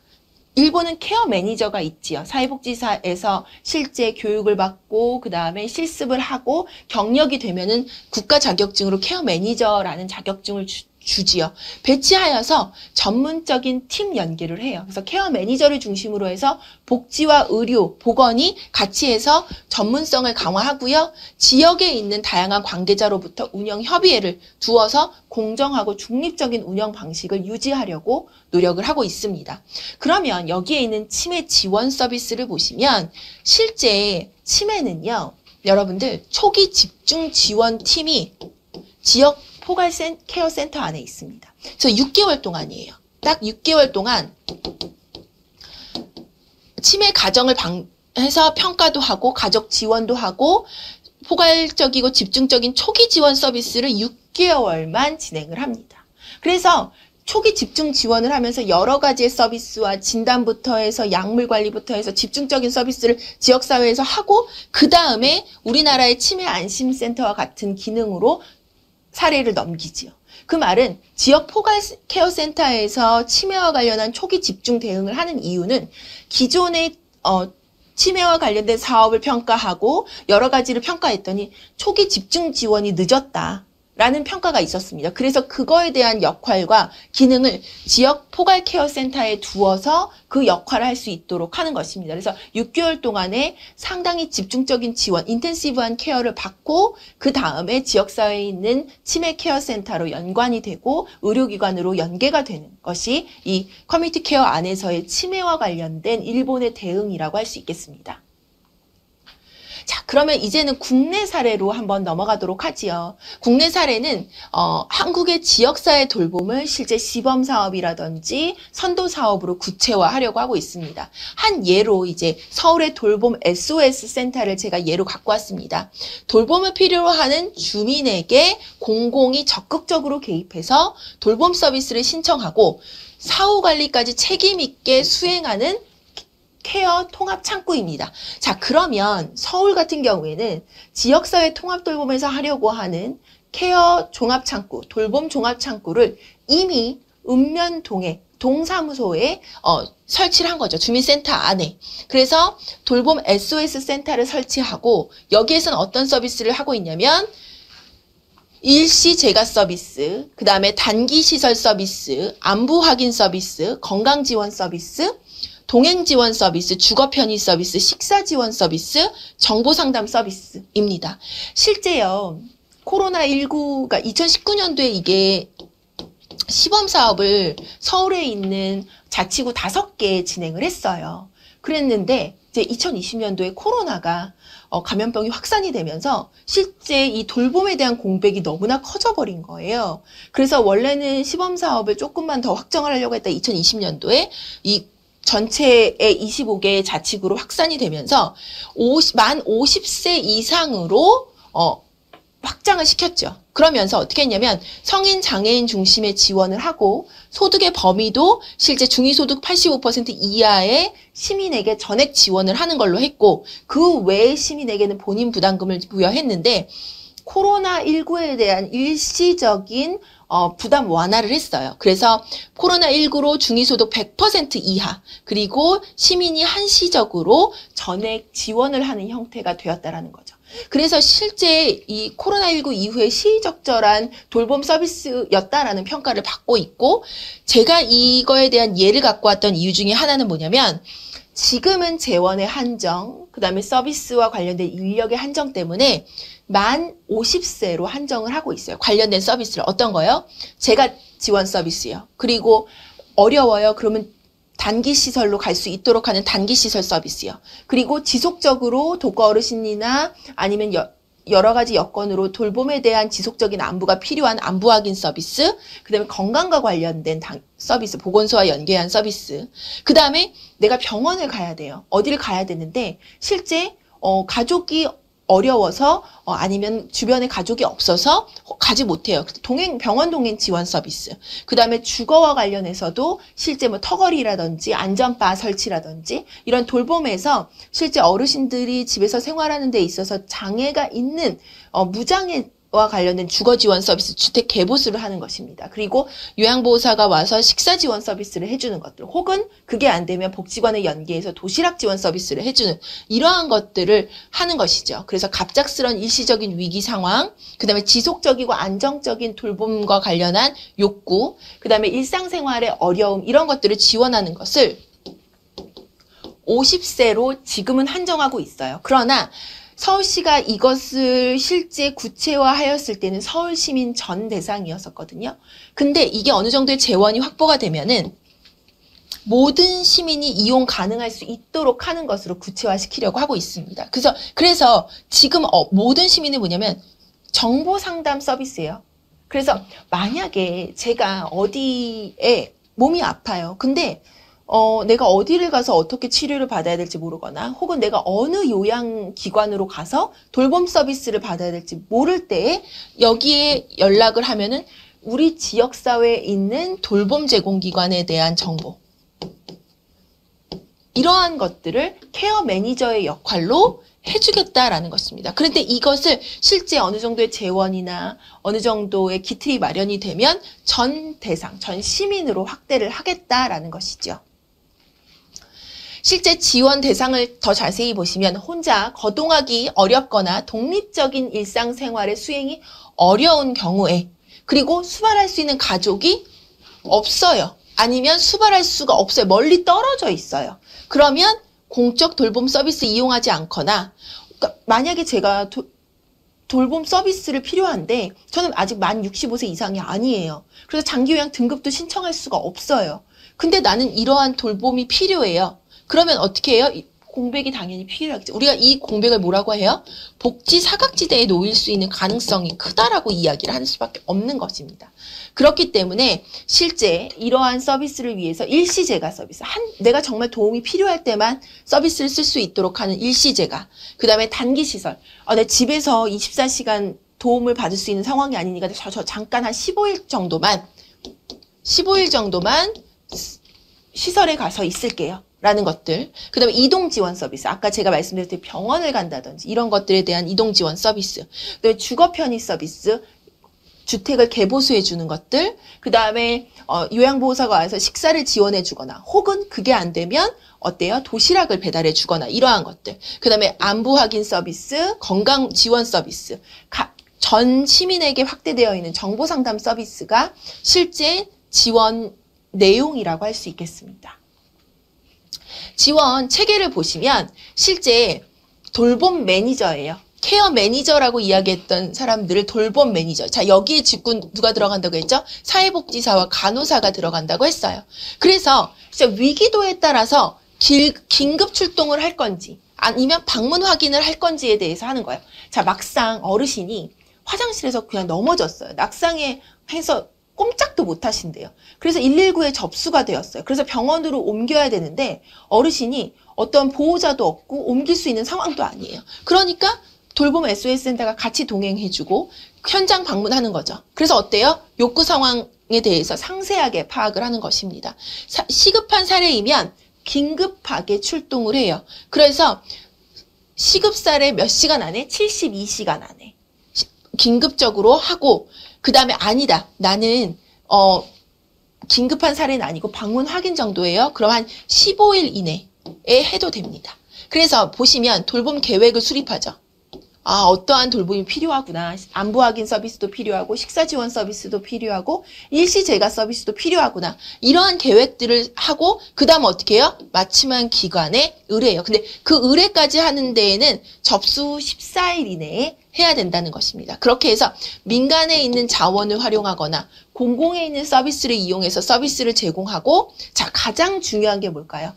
일본은 케어 매니저가 있지요. 사회복지사에서 실제 교육을 받고 그 다음에 실습을 하고 경력이 되면은 국가 자격증으로 케어 매니저라는 자격증을 주지요. 배치하여서 전문적인 팀 연계를 해요. 그래서 케어 매니저를 중심으로 해서 복지와 의료, 보건이 같이 해서 전문성을 강화하고요. 지역에 있는 다양한 관계자로부터 운영 협의회를 두어서 공정하고 중립적인 운영 방식을 유지하려고 노력을 하고 있습니다. 그러면 여기에 있는 치매 지원 서비스를 보시면 실제 치매는요. 여러분들 초기 집중 지원 팀이 지역 포괄 케어 센터 안에 있습니다. 그래서 6개월 동안이에요. 딱 6개월 동안 치매 가정을 해서 평가도 하고 가족 지원도 하고 포괄적이고 집중적인 초기 지원 서비스를 6개월만 진행을 합니다. 그래서 초기 집중 지원을 하면서 여러 가지의 서비스와 진단부터 해서 약물 관리부터 해서 집중적인 서비스를 지역사회에서 하고 그 다음에 우리나라의 치매 안심센터와 같은 기능으로 사례를 넘기지요. 그 말은 지역 포괄 케어 센터에서 치매와 관련한 초기 집중 대응을 하는 이유는 기존의 치매와 관련된 사업을 평가하고 여러 가지를 평가했더니 초기 집중 지원이 늦었다라는 평가가 있었습니다. 그래서 그거에 대한 역할과 기능을 지역 포괄 케어 센터에 두어서 그 역할을 할 수 있도록 하는 것입니다. 그래서 6개월 동안에 상당히 집중적인 지원, 인텐시브한 케어를 받고 그 다음에 지역사회에 있는 치매 케어 센터로 연관이 되고 의료기관으로 연계가 되는 것이 이 커뮤니티 케어 안에서의 치매와 관련된 일본의 대응이라고 할 수 있겠습니다. 자, 그러면 이제는 국내 사례로 한번 넘어가도록 하지요. 국내 사례는 한국의 지역사회 돌봄을 실제 시범사업이라든지 선도사업으로 구체화하려고 하고 있습니다. 한 예로 이제 서울의 돌봄 SOS 센터를 제가 예로 갖고 왔습니다. 돌봄을 필요로 하는 주민에게 공공이 적극적으로 개입해서 돌봄 서비스를 신청하고 사후관리까지 책임있게 수행하는 케어 통합 창구입니다. 자, 그러면 서울 같은 경우에는 지역사회 통합 돌봄에서 하려고 하는 케어 종합 창구, 돌봄 종합 창구를 이미 읍면동에 동사무소에 설치를 한 거죠. 주민센터 안에. 그래서 돌봄 SOS 센터를 설치하고 여기에서는 어떤 서비스를 하고 있냐면 일시 재가 서비스, 그 다음에 단기 시설 서비스, 안부 확인 서비스, 건강 지원 서비스, 동행 지원 서비스, 주거 편의 서비스, 식사 지원 서비스, 정보 상담 서비스입니다. 실제요, 코로나19가 2019년도에 이게 시범 사업을 서울에 있는 자치구 5개 진행을 했어요. 그랬는데 이제 2020년도에 코로나가 감염병이 확산이 되면서 실제 이 돌봄에 대한 공백이 너무나 커져버린 거예요. 그래서 원래는 시범 사업을 조금만 더 확정을 하려고 했다 2020년도에 이 전체의 25개 자치구로 확산이 되면서 만 50세 이상으로 확장을 시켰죠. 그러면서 어떻게 했냐면 성인 장애인 중심의 지원을 하고 소득의 범위도 실제 중위소득 85% 이하의 시민에게 전액 지원을 하는 걸로 했고 그 외의 시민에게는 본인 부담금을 부여했는데 코로나19에 대한 일시적인 부담 완화를 했어요. 그래서 코로나19로 중위소득 100% 이하 그리고 시민이 한시적으로 전액 지원을 하는 형태가 되었다라는 거죠. 그래서 실제 이 코로나19 이후에 시의적절한 돌봄 서비스였다라는 평가를 받고 있고 제가 이거에 대한 예를 갖고 왔던 이유 중에 하나는 뭐냐면 지금은 재원의 한정, 그 다음에 서비스와 관련된 인력의 한정 때문에 만 50세로 한정을 하고 있어요. 관련된 서비스를. 어떤 거요? 재가 지원 서비스요. 그리고 어려워요. 그러면 단기 시설로 갈 수 있도록 하는 단기 시설 서비스요. 그리고 지속적으로 독거 어르신이나 아니면 여러 가지 여건으로 돌봄에 대한 지속적인 안부가 필요한 안부 확인 서비스, 그 다음에 건강과 관련된 서비스, 보건소와 연계한 서비스. 그 다음에 내가 병원을 가야 돼요. 어디를 가야 되는데 실제 가족이 어려워서 아니면 주변에 가족이 없어서 가지 못해요. 병원 동행 지원 서비스. 그 다음에 주거와 관련해서도 실제 뭐 터거리라든지 안전바 설치라든지 이런 돌봄에서 실제 어르신들이 집에서 생활하는 데 있어서 장애가 있는 무장애와 관련된 주거 지원 서비스, 주택 개보수를 하는 것입니다. 그리고 요양보호사가 와서 식사 지원 서비스를 해주는 것들, 혹은 그게 안 되면 복지관에 연계해서 도시락 지원 서비스를 해주는 이러한 것들을 하는 것이죠. 그래서 갑작스런 일시적인 위기 상황, 그 다음에 지속적이고 안정적인 돌봄과 관련한 욕구, 그 다음에 일상생활의 어려움 이런 것들을 지원하는 것을 50세로 지금은 한정하고 있어요. 그러나 서울시가 이것을 실제 구체화하였을 때는 서울시민 전 대상이었었거든요. 근데 이게 어느 정도의 재원이 확보가 되면은 모든 시민이 이용 가능할 수 있도록 하는 것으로 구체화시키려고 하고 있습니다. 그래서 지금 모든 시민이 뭐냐면 정보 상담 서비스예요. 그래서 만약에 제가 어디에 몸이 아파요. 근데 내가 어디를 가서 어떻게 치료를 받아야 될지 모르거나 혹은 내가 어느 요양기관으로 가서 돌봄 서비스를 받아야 될지 모를 때에 여기에 연락을 하면은 우리 지역사회에 있는 돌봄 제공기관에 대한 정보 이러한 것들을 케어 매니저의 역할로 해주겠다라는 것입니다. 그런데 이것을 실제 어느 정도의 재원이나 어느 정도의 기틀이 마련이 되면 전 대상, 전 시민으로 확대를 하겠다라는 것이죠. 실제 지원 대상을 더 자세히 보시면 혼자 거동하기 어렵거나 독립적인 일상생활의 수행이 어려운 경우에 그리고 수발할 수 있는 가족이 없어요. 아니면 수발할 수가 없어요. 멀리 떨어져 있어요. 그러면 공적 돌봄 서비스 이용하지 않거나 그러니까 만약에 제가 돌봄 서비스를 필요한데 저는 아직 만 65세 이상이 아니에요. 그래서 장기요양 등급도 신청할 수가 없어요. 근데 나는 이러한 돌봄이 필요해요. 그러면 어떻게 해요? 공백이 당연히 필요하겠죠. 우리가 이 공백을 뭐라고 해요? 복지 사각지대에 놓일 수 있는 가능성이 크다라고 이야기를 하는 수밖에 없는 것입니다. 그렇기 때문에 실제 이러한 서비스를 위해서 일시재가 서비스, 내가 정말 도움이 필요할 때만 서비스를 쓸 수 있도록 하는 일시재가, 그 다음에 단기시설, 내 집에서 24시간 도움을 받을 수 있는 상황이 아니니까 저 잠깐 한 15일 정도만 시설에 가서 있을게요. 라는 것들. 그 다음에 이동 지원 서비스. 아까 제가 말씀드렸듯이 병원을 간다든지 이런 것들에 대한 이동 지원 서비스. 그 다음에 주거 편의 서비스. 주택을 개보수해 주는 것들. 그 다음에 요양보호사가 와서 식사를 지원해 주거나 혹은 그게 안 되면 어때요? 도시락을 배달해 주거나 이러한 것들. 그 다음에 안부 확인 서비스, 건강 지원 서비스. 전 시민에게 확대되어 있는 정보상담 서비스가 실제 지원 내용이라고 할 수 있겠습니다. 지원 체계를 보시면 실제 돌봄 매니저예요. 케어 매니저라고 이야기했던 사람들을 돌봄 매니저. 자, 여기에 직군 누가 들어간다고 했죠? 사회복지사와 간호사가 들어간다고 했어요. 그래서 진짜 위기도에 따라서 긴급 출동을 할 건지 아니면 방문 확인을 할 건지에 대해서 하는 거예요. 자, 막상 어르신이 화장실에서 그냥 넘어졌어요. 낙상에 해서 꼼짝도 못 하신대요. 그래서 119에 접수가 되었어요. 그래서 병원으로 옮겨야 되는데 어르신이 어떤 보호자도 없고 옮길 수 있는 상황도 아니에요. 그러니까 돌봄 SOS센터가 같이 동행해주고 현장 방문하는 거죠. 그래서 어때요? 욕구 상황에 대해서 상세하게 파악을 하는 것입니다. 시급한 사례이면 긴급하게 출동을 해요. 그래서 시급사례 몇 시간 안에? 72시간 안에 긴급적으로 하고 그 다음에 아니다. 나는 긴급한 사례는 아니고 방문 확인 정도예요. 그럼 한 15일 이내에 해도 됩니다. 그래서 보시면 돌봄 계획을 수립하죠. 아, 어떠한 돌봄이 필요하구나. 안부 확인 서비스도 필요하고 식사 지원 서비스도 필요하고 일시 재가 서비스도 필요하구나. 이러한 계획들을 하고 그 다음 어떻게 해요? 맞춤한 기관에 의뢰해요. 근데 그 의뢰까지 하는 데에는 접수 14일 이내에 해야 된다는 것입니다. 그렇게 해서 민간에 있는 자원을 활용하거나 공공에 있는 서비스를 이용해서 서비스를 제공하고 자, 가장 중요한 게 뭘까요?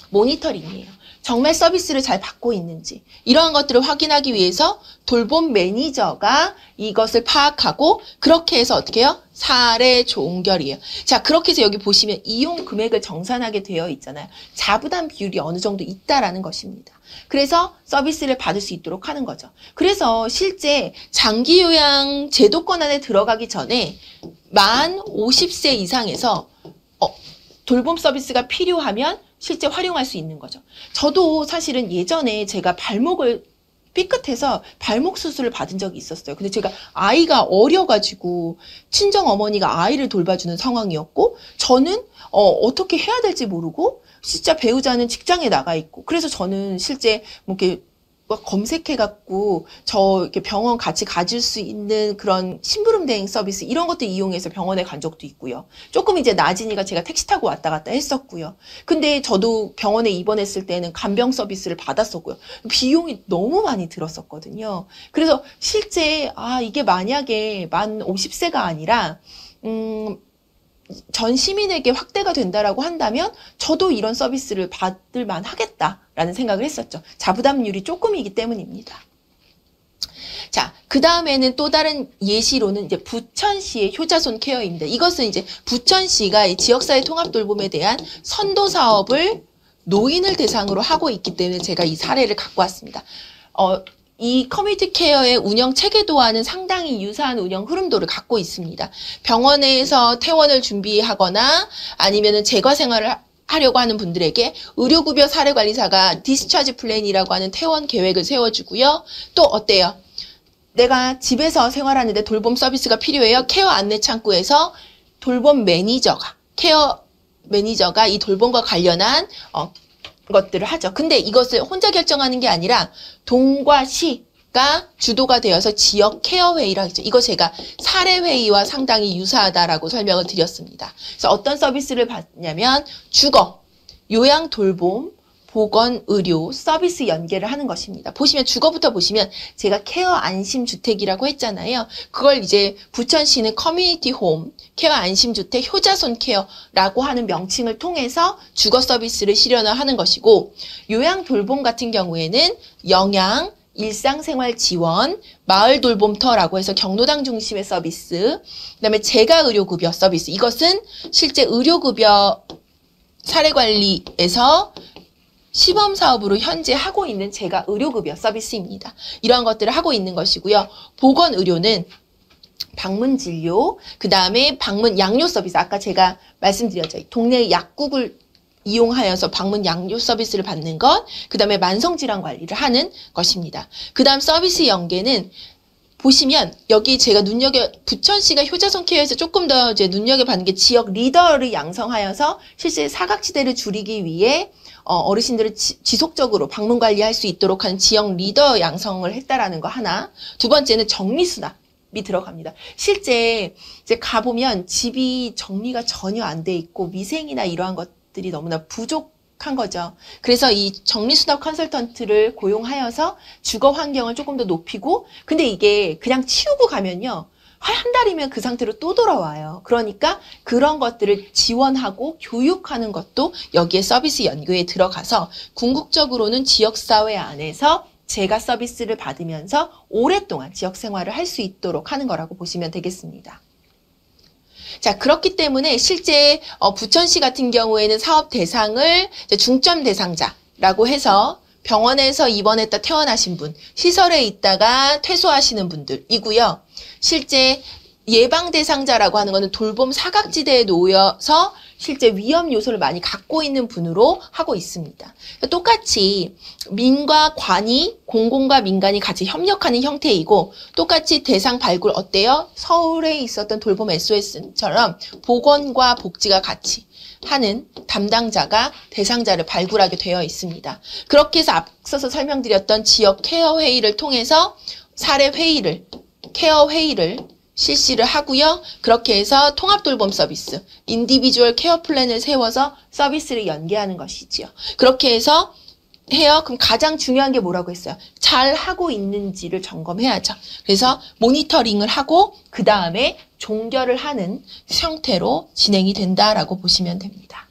모니터링이에요. 정말 서비스를 잘 받고 있는지 이러한 것들을 확인하기 위해서 돌봄 매니저가 이것을 파악하고 그렇게 해서 어떻게 해요? 사례 종결이에요. 자, 그렇게 해서 여기 보시면 이용 금액을 정산하게 되어 있잖아요. 자부담 비율이 어느 정도 있다라는 것입니다. 그래서 서비스를 받을 수 있도록 하는 거죠. 그래서 실제 장기 요양 제도권 안에 들어가기 전에 만 50세 이상에서 돌봄 서비스가 필요하면 실제 활용할 수 있는 거죠. 저도 사실은 예전에 제가 발목을 삐끗해서 발목 수술을 받은 적이 있었어요. 근데 제가 아이가 어려가지고 친정 어머니가 아이를 돌봐주는 상황이었고 저는 어떻게 해야 될지 모르고 진짜 배우자는 직장에 나가 있고 그래서 저는 실제 뭐 이렇게 검색해갖고 이렇게 병원 같이 가질 수 있는 그런 심부름 대행 서비스 이런 것들 이용해서 병원에 간 적도 있고요. 조금 이제 낮으니까 제가 택시 타고 왔다 갔다 했었고요. 근데 저도 병원에 입원했을 때는 간병 서비스를 받았었고요. 비용이 너무 많이 들었었거든요. 그래서 실제 이게 만약에 만 50세가 아니라 전 시민에게 확대가 된다라고 한다면 저도 이런 서비스를 받을 만하겠다라는 생각을 했었죠. 자부담률이 조금이기 때문입니다. 자, 그 다음에는 또 다른 예시로는 이제 부천시의 효자손 케어입니다. 이것은 이제 부천시가 이 지역사회 통합 돌봄에 대한 선도 사업을 노인을 대상으로 하고 있기 때문에 제가 이 사례를 갖고 왔습니다. 이 커뮤니티 케어의 운영 체계도와는 상당히 유사한 운영 흐름도를 갖고 있습니다. 병원에서 퇴원을 준비하거나 아니면은 재과 생활을 하려고 하는 분들에게 의료급여 사례관리사가 디스차지 플랜이라고 하는 퇴원 계획을 세워주고요. 또 어때요? 내가 집에서 생활하는데 돌봄 서비스가 필요해요. 케어 안내 창구에서 돌봄 매니저가, 케어 매니저가 이 돌봄과 관련한 것들을 하죠. 근데 이것을 혼자 결정하는 게 아니라 동과 시가 주도가 되어서 지역 케어 회의라고 했죠. 이거 제가 사례 회의와 상당히 유사하다라고 설명을 드렸습니다. 그래서 어떤 서비스를 받냐면 주거, 요양 돌봄, 보건, 의료, 서비스 연계를 하는 것입니다. 보시면 주거부터 보시면 제가 케어 안심주택이라고 했잖아요. 그걸 이제 부천시는 커뮤니티 홈, 케어 안심주택, 효자손 케어라고 하는 명칭을 통해서 주거 서비스를 실현을 하는 것이고 요양 돌봄 같은 경우에는 영양, 일상생활 지원, 마을 돌봄터라고 해서 경로당 중심의 서비스, 그다음에 재가의료급여 서비스. 이것은 실제 의료급여 사례관리에서 시범사업으로 현재 하고 있는 제가 의료급여 서비스입니다. 이러한 것들을 하고 있는 것이고요. 보건의료는 방문진료, 그 다음에 방문 양료 서비스. 아까 제가 말씀드렸죠. 동네 약국을 이용하여서 방문 양료 서비스를 받는 것, 그 다음에 만성질환 관리를 하는 것입니다. 그 다음 서비스 연계는 보시면 여기 제가 부천시가 효자손 케어에서 조금 더 이제 눈여겨봤는 게 지역 리더를 양성하여서 실제 사각지대를 줄이기 위해 어르신들을 지속적으로 방문 관리할 수 있도록 하는 지역 리더 양성을 했다라는 거 하나. 두 번째는 정리수납이 들어갑니다. 실제 이제 가보면 집이 정리가 전혀 안 돼 있고 미생이나 이러한 것들이 너무나 부족한 거죠. 그래서 이 정리수납 컨설턴트를 고용하여서 주거 환경을 조금 더 높이고, 근데 이게 그냥 치우고 가면요, 한 달이면 그 상태로 또 돌아와요. 그러니까 그런 것들을 지원하고 교육하는 것도 여기에 서비스 연구에 들어가서 궁극적으로는 지역사회 안에서 재가 서비스를 받으면서 오랫동안 지역 생활을 할 수 있도록 하는 거라고 보시면 되겠습니다. 자, 그렇기 때문에 실제 부천시 같은 경우에는 사업 대상을 중점 대상자라고 해서 병원에서 입원했다 퇴원하신 분, 시설에 있다가 퇴소하시는 분들이고요. 실제 예방 대상자라고 하는 거는 돌봄 사각지대에 놓여서 실제 위험 요소를 많이 갖고 있는 분으로 하고 있습니다. 똑같이 민과 관이, 공공과 민간이 같이 협력하는 형태이고, 똑같이 대상 발굴 어때요? 서울에 있었던 돌봄 SOS처럼 보건과 복지가 같이 하는 담당자가 대상자를 발굴하게 되어 있습니다. 그렇게 해서 앞서서 설명드렸던 지역 케어 회의를 통해서 사례 회의를, 케어 회의를 실시를 하고요. 그렇게 해서 통합돌봄 서비스, 인디비주얼 케어 플랜을 세워서 서비스를 연계하는 것이지요. 그렇게 해서 해요. 그럼 가장 중요한 게 뭐라고 했어요? 잘 하고 있는지를 점검해야죠. 그래서 모니터링을 하고 그 다음에 종결을 하는 형태로 진행이 된다라고 보시면 됩니다.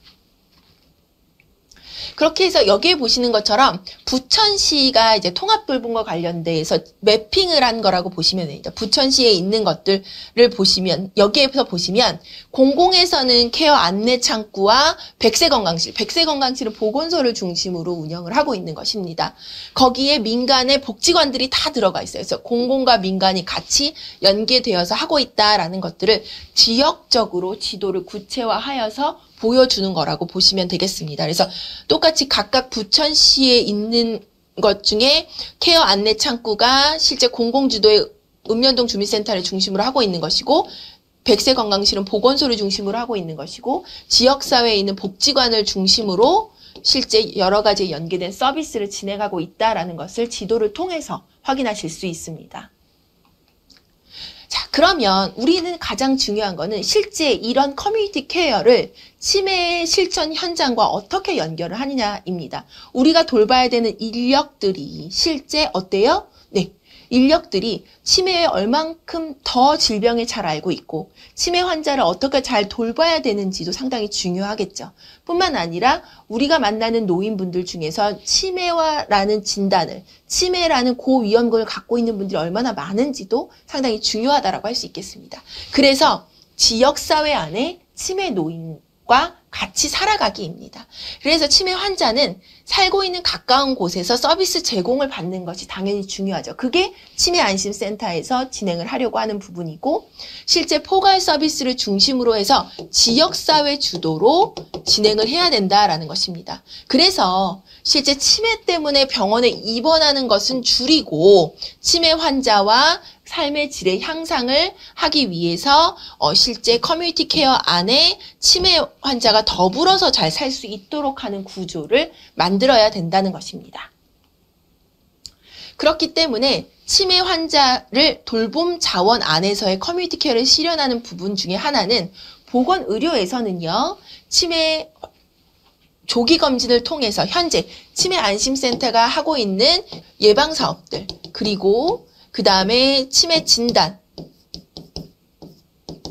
그렇게 해서 여기에 보시는 것처럼 부천시가 이제 통합돌봄과 관련돼서 매핑을 한 거라고 보시면 됩니다. 부천시에 있는 것들을 보시면, 여기에서 보시면 공공에서는 케어 안내 창구와 백세건강실은 보건소를 중심으로 운영을 하고 있는 것입니다. 거기에 민간의 복지관들이 다 들어가 있어요. 그래서 공공과 민간이 같이 연계되어서 하고 있다라는 것들을 지역적으로 지도를 구체화하여서 보여주는 거라고 보시면 되겠습니다. 그래서 똑같이 각각 부천시에 있는 것 중에 케어 안내 창구가 실제 공공주도의 읍면동 주민센터를 중심으로 하고 있는 것이고, 백세건강실은 보건소를 중심으로 하고 있는 것이고, 지역사회에 있는 복지관을 중심으로 실제 여러 가지 연계된 서비스를 진행하고 있다라는 것을 지도를 통해서 확인하실 수 있습니다. 자, 그러면 우리는 가장 중요한 거는 실제 이런 커뮤니티 케어를 치매 실천 현장과 어떻게 연결을 하느냐입니다. 우리가 돌봐야 되는 인력들이 실제 어때요? 네. 인력들이 치매에 얼만큼 더 질병에 잘 알고 있고 치매 환자를 어떻게 잘 돌봐야 되는지도 상당히 중요하겠죠. 뿐만 아니라 우리가 만나는 노인분들 중에서 치매라는 진단을, 치매라는 고위험군을 갖고 있는 분들이 얼마나 많은지도 상당히 중요하다고 할 수 있겠습니다. 그래서 지역사회 안에 치매 노인과 같이 살아가기입니다. 그래서 치매 환자는 살고 있는 가까운 곳에서 서비스 제공을 받는 것이 당연히 중요하죠. 그게 치매 안심센터에서 진행을 하려고 하는 부분이고, 실제 포괄 서비스를 중심으로 해서 지역사회 주도로 진행을 해야 된다라는 것입니다. 그래서 실제 치매 때문에 병원에 입원하는 것은 줄이고 치매 환자와 삶의 질의 향상을 하기 위해서 실제 커뮤니티 케어 안에 치매 환자가 더불어서 잘 살 수 있도록 하는 구조를 만들어야 된다는 것입니다. 그렇기 때문에 치매 환자를 돌봄 자원 안에서의 커뮤니티 케어를 실현하는 부분 중에 하나는 보건의료에서는요, 치매 조기 검진을 통해서 현재 치매 안심센터가 하고 있는 예방 사업들, 그리고 그 다음에 치매 진단,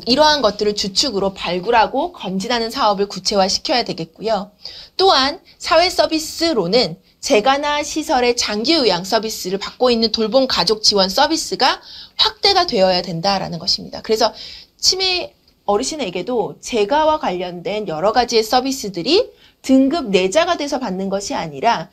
이러한 것들을 주축으로 발굴하고 검진하는 사업을 구체화시켜야 되겠고요. 또한 사회 서비스로는 재가나 시설의 장기 요양 서비스를 받고 있는 돌봄 가족 지원 서비스가 확대가 되어야 된다라는 것입니다. 그래서 치매 어르신에게도 재가와 관련된 여러 가지의 서비스들이 등급 내자가 돼서 받는 것이 아니라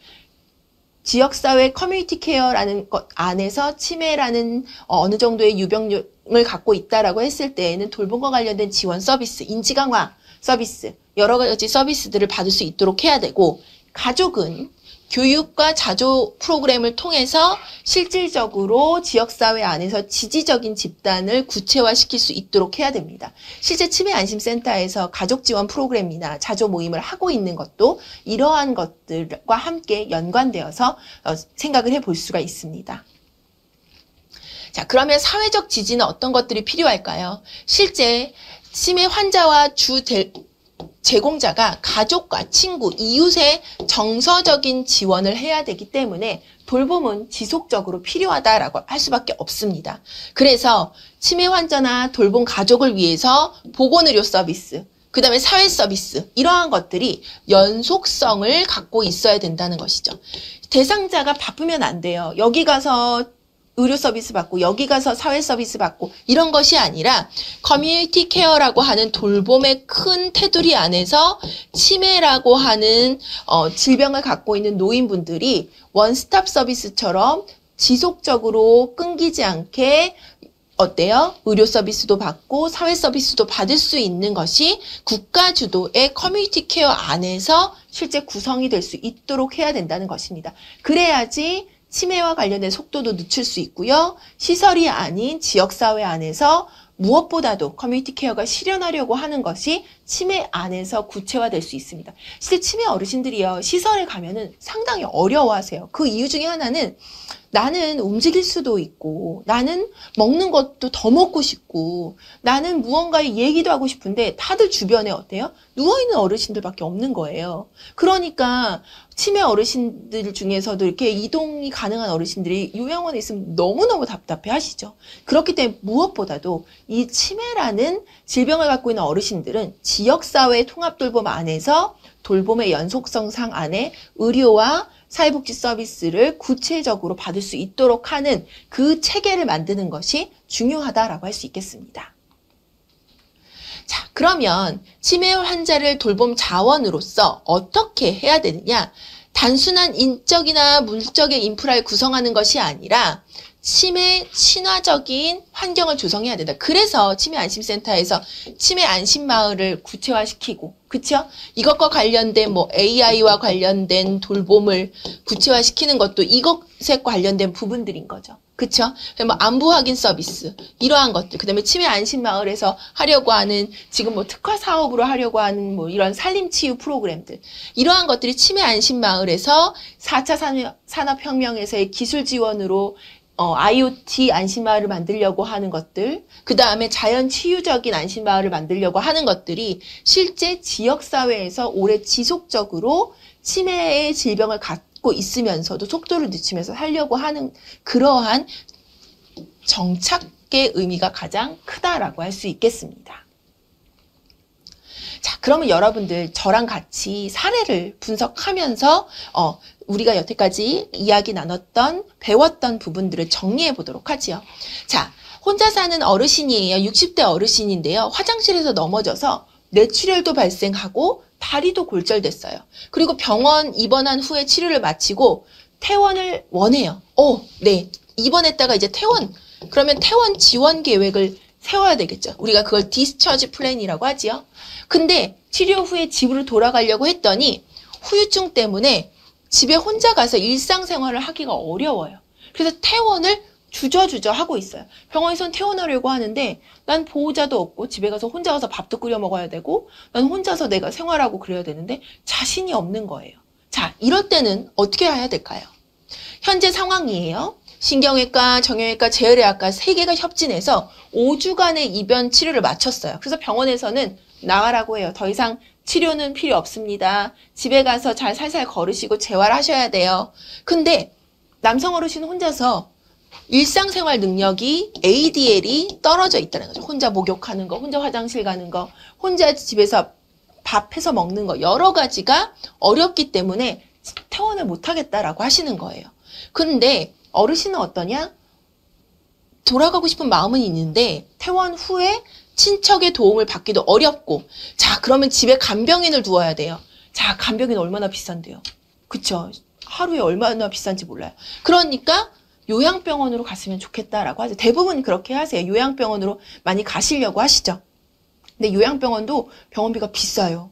지역사회 커뮤니티 케어라는 것 안에서 치매라는 어느 정도의 유병률을 갖고 있다라고 했을 때에는 돌봄과 관련된 지원 서비스, 인지 강화 서비스, 여러 가지 서비스들을 받을 수 있도록 해야 되고, 가족은 교육과 자조 프로그램을 통해서 실질적으로 지역사회 안에서 지지적인 집단을 구체화시킬 수 있도록 해야 됩니다. 실제 치매안심센터에서 가족지원 프로그램이나 자조 모임을 하고 있는 것도 이러한 것들과 함께 연관되어서 생각을 해볼 수가 있습니다. 자, 그러면 사회적 지지는 어떤 것들이 필요할까요? 실제 치매 환자와 제공자가 가족과 친구, 이웃의 정서적인 지원을 해야 되기 때문에 돌봄은 지속적으로 필요하다라고 할 수밖에 없습니다. 그래서 치매 환자나 돌봄 가족을 위해서 보건의료 서비스, 그 다음에 사회 서비스, 이러한 것들이 연속성을 갖고 있어야 된다는 것이죠. 대상자가 바쁘면 안 돼요. 여기 가서 의료 서비스 받고 여기 가서 사회 서비스 받고 이런 것이 아니라 커뮤니티 케어라고 하는 돌봄의 큰 테두리 안에서 치매라고 하는 질병을 갖고 있는 노인분들이 원스톱 서비스처럼 지속적으로 끊기지 않게 어때요? 의료 서비스도 받고 사회 서비스도 받을 수 있는 것이 국가 주도의 커뮤니티 케어 안에서 실제 구성이 될 수 있도록 해야 된다는 것입니다. 그래야지 치매와 관련된 속도도 늦출 수 있고요. 시설이 아닌 지역사회 안에서 무엇보다도 커뮤니티 케어가 실현하려고 하는 것이 치매 안에서 구체화될 수 있습니다. 실제 치매 어르신들이요, 시설에 가면은 상당히 어려워하세요. 그 이유 중에 하나는 나는 움직일 수도 있고, 나는 먹는 것도 더 먹고 싶고, 나는 무언가의 얘기도 하고 싶은데 다들 주변에 어때요? 누워있는 어르신들밖에 없는 거예요. 그러니까 치매 어르신들 중에서도 이렇게 이동이 가능한 어르신들이 요양원에 있으면 너무너무 답답해 하시죠. 그렇기 때문에 무엇보다도 이 치매라는 질병을 갖고 있는 어르신들은 지역사회 통합돌봄 안에서 돌봄의 연속성상 안에 의료와 사회복지 서비스를 구체적으로 받을 수 있도록 하는 그 체계를 만드는 것이 중요하다라고 할 수 있겠습니다. 자, 그러면 치매 환자를 돌봄 자원으로서 어떻게 해야 되느냐? 단순한 인적이나 물적의 인프라를 구성하는 것이 아니라 치매 친화적인 환경을 조성해야 된다. 그래서 치매 안심센터에서 치매 안심마을을 구체화시키고, 그쵸? 이것과 관련된 AI와 관련된 돌봄을 구체화시키는 것도 이것에 관련된 부분들인 거죠. 그쵸? 안부 확인 서비스, 이러한 것들, 그 다음에 치매 안심마을에서 하려고 하는, 지금 특화 사업으로 하려고 하는 이런 산림치유 프로그램들, 이러한 것들이 치매 안심마을에서 4차 산업혁명에서의 기술 지원으로 IoT 안심마을을 만들려고 하는 것들, 그 다음에 자연치유적인 안심마을을 만들려고 하는 것들이 실제 지역사회에서 오래 지속적으로 치매의 질병을 갖고 있으면서도 속도를 늦추면서 하려고 하는 그러한 정착의 의미가 가장 크다라고 할 수 있겠습니다. 자, 그러면 여러분들 저랑 같이 사례를 분석하면서 우리가 여태까지 이야기 나눴던, 배웠던 부분들을 정리해 보도록 하지요. 자, 혼자 사는 어르신이에요. 60대 어르신인데요. 화장실에서 넘어져서 뇌출혈도 발생하고 다리도 골절됐어요. 그리고 병원 입원한 후에 치료를 마치고 퇴원을 원해요. 네. 입원했다가 이제 퇴원. 그러면 퇴원 지원 계획을 세워야 되겠죠. 우리가 그걸 디스처지 플랜이라고 하지요. 근데 치료 후에 집으로 돌아가려고 했더니 후유증 때문에 집에 혼자 가서 일상생활을 하기가 어려워요. 그래서 퇴원을 주저주저 하고 있어요. 병원에선 퇴원하려고 하는데 난 보호자도 없고 집에 가서 혼자 가서 밥도 끓여 먹어야 되고 난 혼자서 내가 생활하고 그래야 되는데 자신이 없는 거예요. 자, 이럴 때는 어떻게 해야 될까요? 현재 상황이에요. 신경외과, 정형외과, 재활의학과 3개가 협진해서 5주간의 입원 치료를 마쳤어요. 그래서 병원에서는 나가라고 해요. 더 이상 치료는 필요 없습니다. 집에 가서 잘 살살 걸으시고 재활하셔야 돼요. 근데 남성 어르신 혼자서 일상생활 능력이 ADL이 떨어져 있다는 거죠. 혼자 목욕하는 거, 혼자 화장실 가는 거, 혼자 집에서 밥 해서 먹는 거, 여러 가지가 어렵기 때문에 퇴원을 못하겠다라고 하시는 거예요. 근데 어르신은 어떠냐? 돌아가고 싶은 마음은 있는데 퇴원 후에 친척의 도움을 받기도 어렵고, 자, 그러면 집에 간병인을 두어야 돼요. 자, 간병인 얼마나 비싼데요? 그쵸? 하루에 얼마나 비싼지 몰라요. 그러니까 요양병원으로 갔으면 좋겠다라고 하죠. 대부분 그렇게 하세요. 요양병원으로 많이 가시려고 하시죠. 근데 요양병원도 병원비가 비싸요.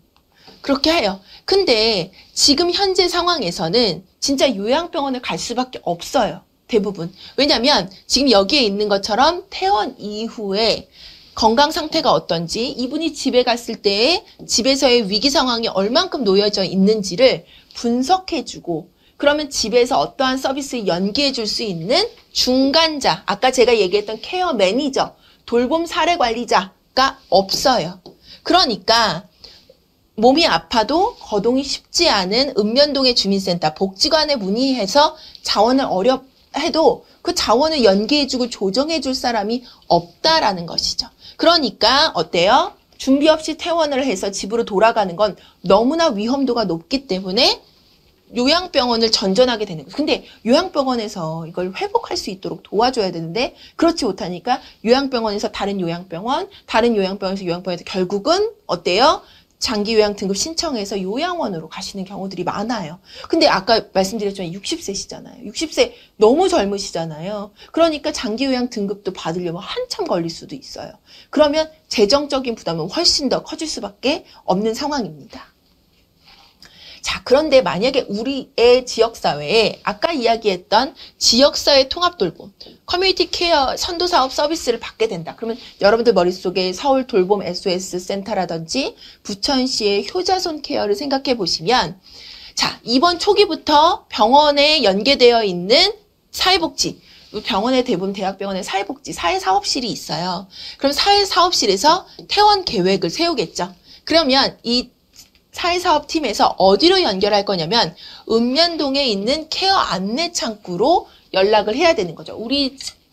그렇게 해요. 근데 지금 현재 상황에서는 진짜 요양병원을 갈 수밖에 없어요. 대부분. 왜냐면 지금 여기에 있는 것처럼 퇴원 이후에 건강 상태가 어떤지, 이분이 집에 갔을 때 집에서의 위기 상황이 얼만큼 놓여져 있는지를 분석해주고, 그러면 집에서 어떠한 서비스를 연계해 줄 수 있는 중간자, 아까 제가 얘기했던 케어 매니저, 돌봄 사례 관리자가 없어요. 그러니까 몸이 아파도 거동이 쉽지 않은 읍면동의 주민센터 복지관에 문의해서 자원을 해도 그 자원을 연계해주고 조정해줄 사람이 없다라는 것이죠. 그러니까 어때요? 준비 없이 퇴원을 해서 집으로 돌아가는 건 너무나 위험도가 높기 때문에 요양병원을 전전하게 되는 거죠. 근데 요양병원에서 이걸 회복할 수 있도록 도와줘야 되는데 그렇지 못하니까 요양병원에서 다른 요양병원에서 요양병원에서 결국은 어때요? 장기 요양 등급 신청해서 요양원으로 가시는 경우들이 많아요. 근데 아까 말씀드렸지만 60세시잖아요. 60세 너무 젊으시잖아요. 그러니까 장기 요양 등급도 받으려면 한참 걸릴 수도 있어요. 그러면 재정적인 부담은 훨씬 더 커질 수밖에 없는 상황입니다. 자, 그런데 만약에 우리의 지역사회에 아까 이야기했던 지역사회 통합돌봄, 커뮤니티 케어 선도사업 서비스를 받게 된다. 그러면 여러분들 머릿속에 서울 돌봄 SOS 센터라든지 부천시의 효자손 케어를 생각해 보시면, 자, 이번 초기부터 병원에 연계되어 있는 사회복지, 병원의 대부분 대학병원의 사회복지, 사회사업실이 있어요. 그럼 사회사업실에서 퇴원 계획을 세우겠죠. 그러면 이 사회사업팀에서 어디로 연결할 거냐면 읍면동에 있는 케어 안내 창구로 연락을 해야 되는 거죠.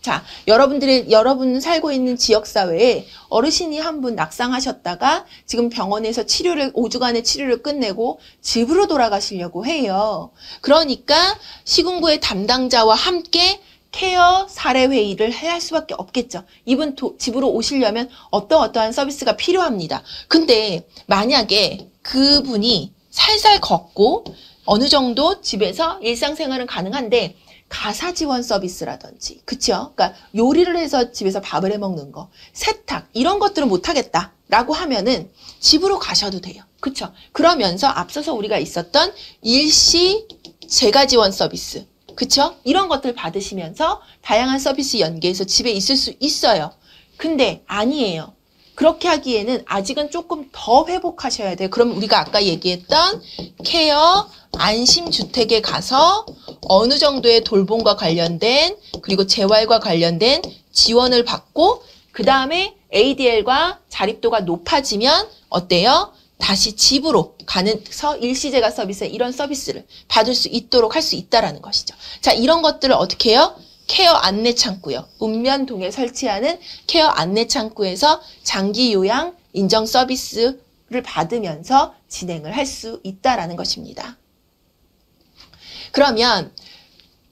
자, 여러분 살고 있는 지역사회에 어르신이 한 분 낙상하셨다가 지금 병원에서 5주간의 치료를 끝내고 집으로 돌아가시려고 해요. 그러니까 시군구의 담당자와 함께 케어 사례 회의를 해야 할 수밖에 없겠죠. 이분 집으로 오시려면 어떠한 서비스가 필요합니다. 근데 만약에 그분이 살살 걷고 어느 정도 집에서 일상생활은 가능한데 가사 지원 서비스라든지, 그쵸? 그러니까 요리를 해서 집에서 밥을 해 먹는 거, 세탁 이런 것들은 못 하겠다라고 하면은 집으로 가셔도 돼요. 그쵸? 그러면서 앞서서 우리가 있었던 일시 재가 지원 서비스, 그쵸? 이런 것들 받으시면서 다양한 서비스 연계해서 집에 있을 수 있어요. 근데 아니에요. 그렇게 하기에는 아직은 조금 더 회복하셔야 돼요. 그럼 우리가 아까 얘기했던 케어 안심주택에 가서 어느 정도의 돌봄과 관련된 그리고 재활과 관련된 지원을 받고 그 다음에 ADL과 자립도가 높아지면 어때요? 다시 집으로 가서 일시재가 서비스 이런 서비스를 받을 수 있도록 할 수 있다라는 것이죠. 자, 이런 것들을 어떻게 해요? 케어 안내 창구요. 읍면동에 설치하는 케어 안내 창구에서 장기 요양 인정 서비스를 받으면서 진행을 할 수 있다라는 것입니다. 그러면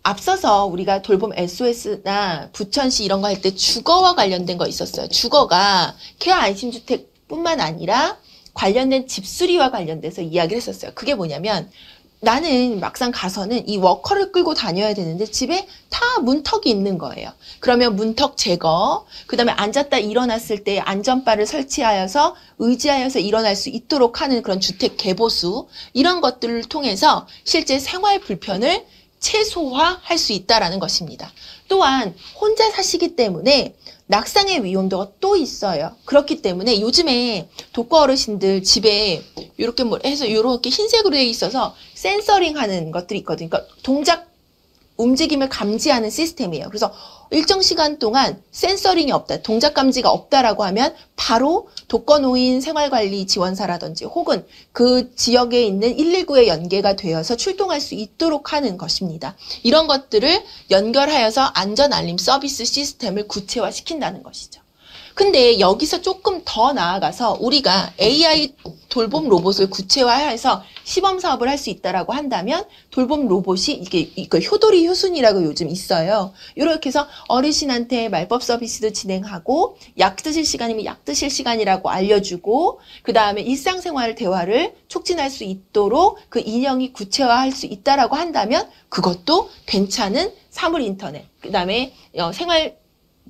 앞서서 우리가 돌봄 SOS나 부천시 이런 거 할 때 주거와 관련된 거 있었어요. 주거가 케어 안심주택뿐만 아니라 관련된 집수리와 관련돼서 이야기를 했었어요. 그게 뭐냐면 나는 막상 가서는 이 워커를 끌고 다녀야 되는데 집에 다 문턱이 있는 거예요. 그러면 문턱 제거, 그 다음에 앉았다 일어났을 때 안전바를 설치하여서 의지하여서 일어날 수 있도록 하는 그런 주택 개보수, 이런 것들을 통해서 실제 생활 불편을 최소화할 수 있다라는 것입니다. 또한 혼자 사시기 때문에 낙상의 위험도가 또 있어요. 그렇기 때문에 요즘에 독거 어르신들 집에 이렇게 해서 이렇게 흰색으로 되어 있어서 센서링 하는 것들이 있거든요. 그러니까 동작 움직임을 감지하는 시스템이에요. 그래서 일정 시간 동안 센서링이 없다, 동작 감지가 없다라고 하면 바로 독거노인 생활관리 지원사라든지 혹은 그 지역에 있는 119에 연계가 되어서 출동할 수 있도록 하는 것입니다. 이런 것들을 연결하여서 안전알림 서비스 시스템을 구체화시킨다는 것이죠. 근데 여기서 조금 더 나아가서 우리가 AI 돌봄 로봇을 구체화해서 시범 사업을 할 수 있다라고 한다면 돌봄 로봇이 이거 효도리 효순이라고 요즘 있어요. 이렇게 해서 어르신한테 말법 서비스도 진행하고 약 드실 시간이면 약 드실 시간이라고 알려주고 그 다음에 일상생활 대화를 촉진할 수 있도록 그 인형이 구체화할 수 있다라고 한다면 그것도 괜찮은 사물 인터넷, 그 다음에 생활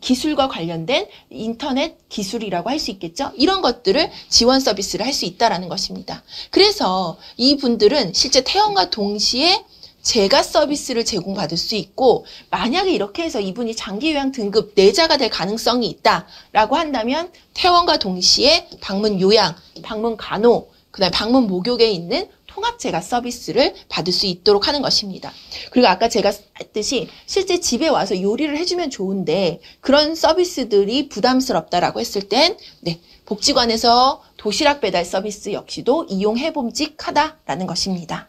기술과 관련된 인터넷 기술이라고 할 수 있겠죠. 이런 것들을 지원 서비스를 할 수 있다라는 것입니다. 그래서 이분들은 실제 퇴원과 동시에 재가 서비스를 제공받을 수 있고, 만약에 이렇게 해서 이분이 장기 요양 등급 내자가 될 가능성이 있다라고 한다면 퇴원과 동시에 방문 요양, 방문 간호, 그다음에 방문 목욕에 있는 통합재가 서비스를 받을 수 있도록 하는 것입니다. 그리고 아까 제가 했듯이 실제 집에 와서 요리를 해주면 좋은데 그런 서비스들이 부담스럽다라고 했을 땐 복지관에서 도시락 배달 서비스 역시도 이용해봄직하다라는 것입니다.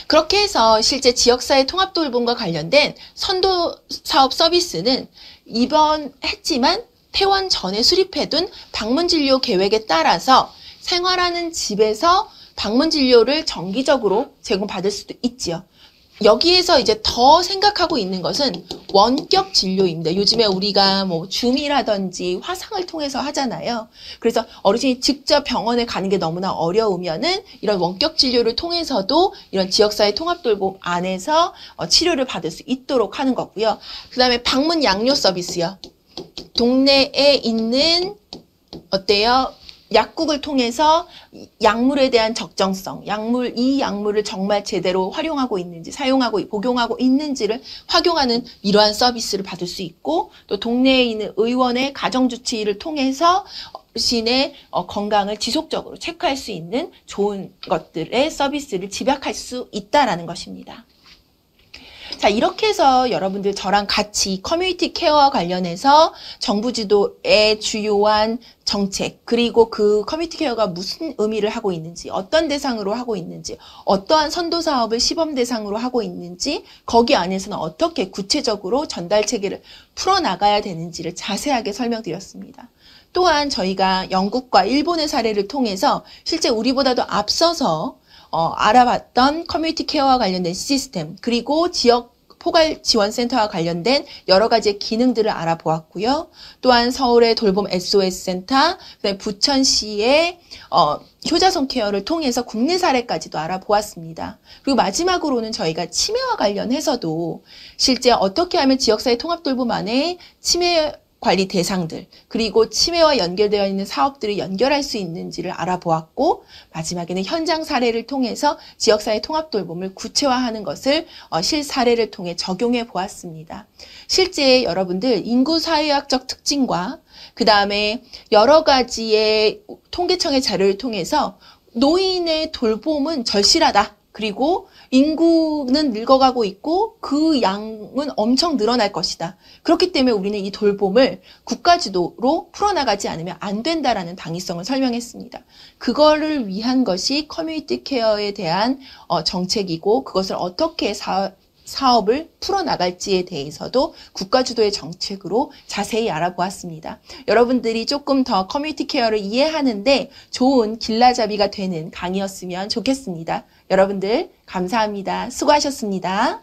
그렇게 해서 실제 지역사회 통합돌봄과 관련된 선도사업 서비스는 입원했지만 퇴원 전에 수립해둔 방문진료 계획에 따라서 생활하는 집에서 방문진료를 정기적으로 제공받을 수도 있지요. 여기에서 이제 더 생각하고 있는 것은 원격 진료입니다. 요즘에 우리가 뭐 줌이라든지 화상을 통해서 하잖아요. 그래서 어르신이 직접 병원에 가는 게 너무나 어려우면은 이런 원격 진료를 통해서도 이런 지역사회 통합돌봄 안에서 치료를 받을 수 있도록 하는 거고요. 그 다음에 방문 양료 서비스요. 동네에 있는 약국을 통해서 약물에 대한 적정성, 이 약물을 정말 제대로 활용하고 있는지, 사용하고, 복용하고 있는지를 확인하는 이러한 서비스를 받을 수 있고, 또 동네에 있는 의원의 가정주치의를 통해서 어르신의 건강을 지속적으로 체크할 수 있는 좋은 것들의 서비스를 집약할 수 있다라는 것입니다. 자, 이렇게 해서 여러분들 저랑 같이 커뮤니티 케어와 관련해서 정부 지도의 주요한 정책, 그리고 그 커뮤니티 케어가 무슨 의미를 하고 있는지, 어떤 대상으로 하고 있는지, 어떠한 선도 사업을 시범 대상으로 하고 있는지, 거기 안에서는 어떻게 구체적으로 전달 체계를 풀어나가야 되는지를 자세하게 설명드렸습니다. 또한 저희가 영국과 일본의 사례를 통해서 실제 우리보다도 앞서서 알아봤던 커뮤니티 케어와 관련된 시스템, 그리고 지역 포괄지원센터와 관련된 여러 가지의 기능들을 알아보았고요. 또한 서울의 돌봄 SOS 센터, 부천시의 효자손 케어를 통해서 국내 사례까지도 알아보았습니다. 그리고 마지막으로는 저희가 치매와 관련해서도 실제 어떻게 하면 지역사회 통합돌봄 안에 치매 관리 대상들, 그리고 치매와 연결되어 있는 사업들을 연결할 수 있는지를 알아보았고, 마지막에는 현장 사례를 통해서 지역사회 통합돌봄을 구체화하는 것을 실사례를 통해 적용해 보았습니다. 실제 여러분들 인구사회학적 특징과 그 다음에 여러 가지의 통계청의 자료를 통해서 노인의 돌봄은 절실하다. 그리고 인구는 늙어가고 있고 그 양은 엄청 늘어날 것이다. 그렇기 때문에 우리는 이 돌봄을 국가지도로 풀어나가지 않으면 안 된다라는 당위성을 설명했습니다. 그거를 위한 것이 커뮤니티 케어에 대한 정책이고, 그것을 어떻게 사업을 풀어나갈지에 대해서도 국가주도의 정책으로 자세히 알아보았습니다. 여러분들이 조금 더 커뮤니티 케어를 이해하는데 좋은 길라잡이가 되는 강의였으면 좋겠습니다. 여러분들 감사합니다. 수고하셨습니다.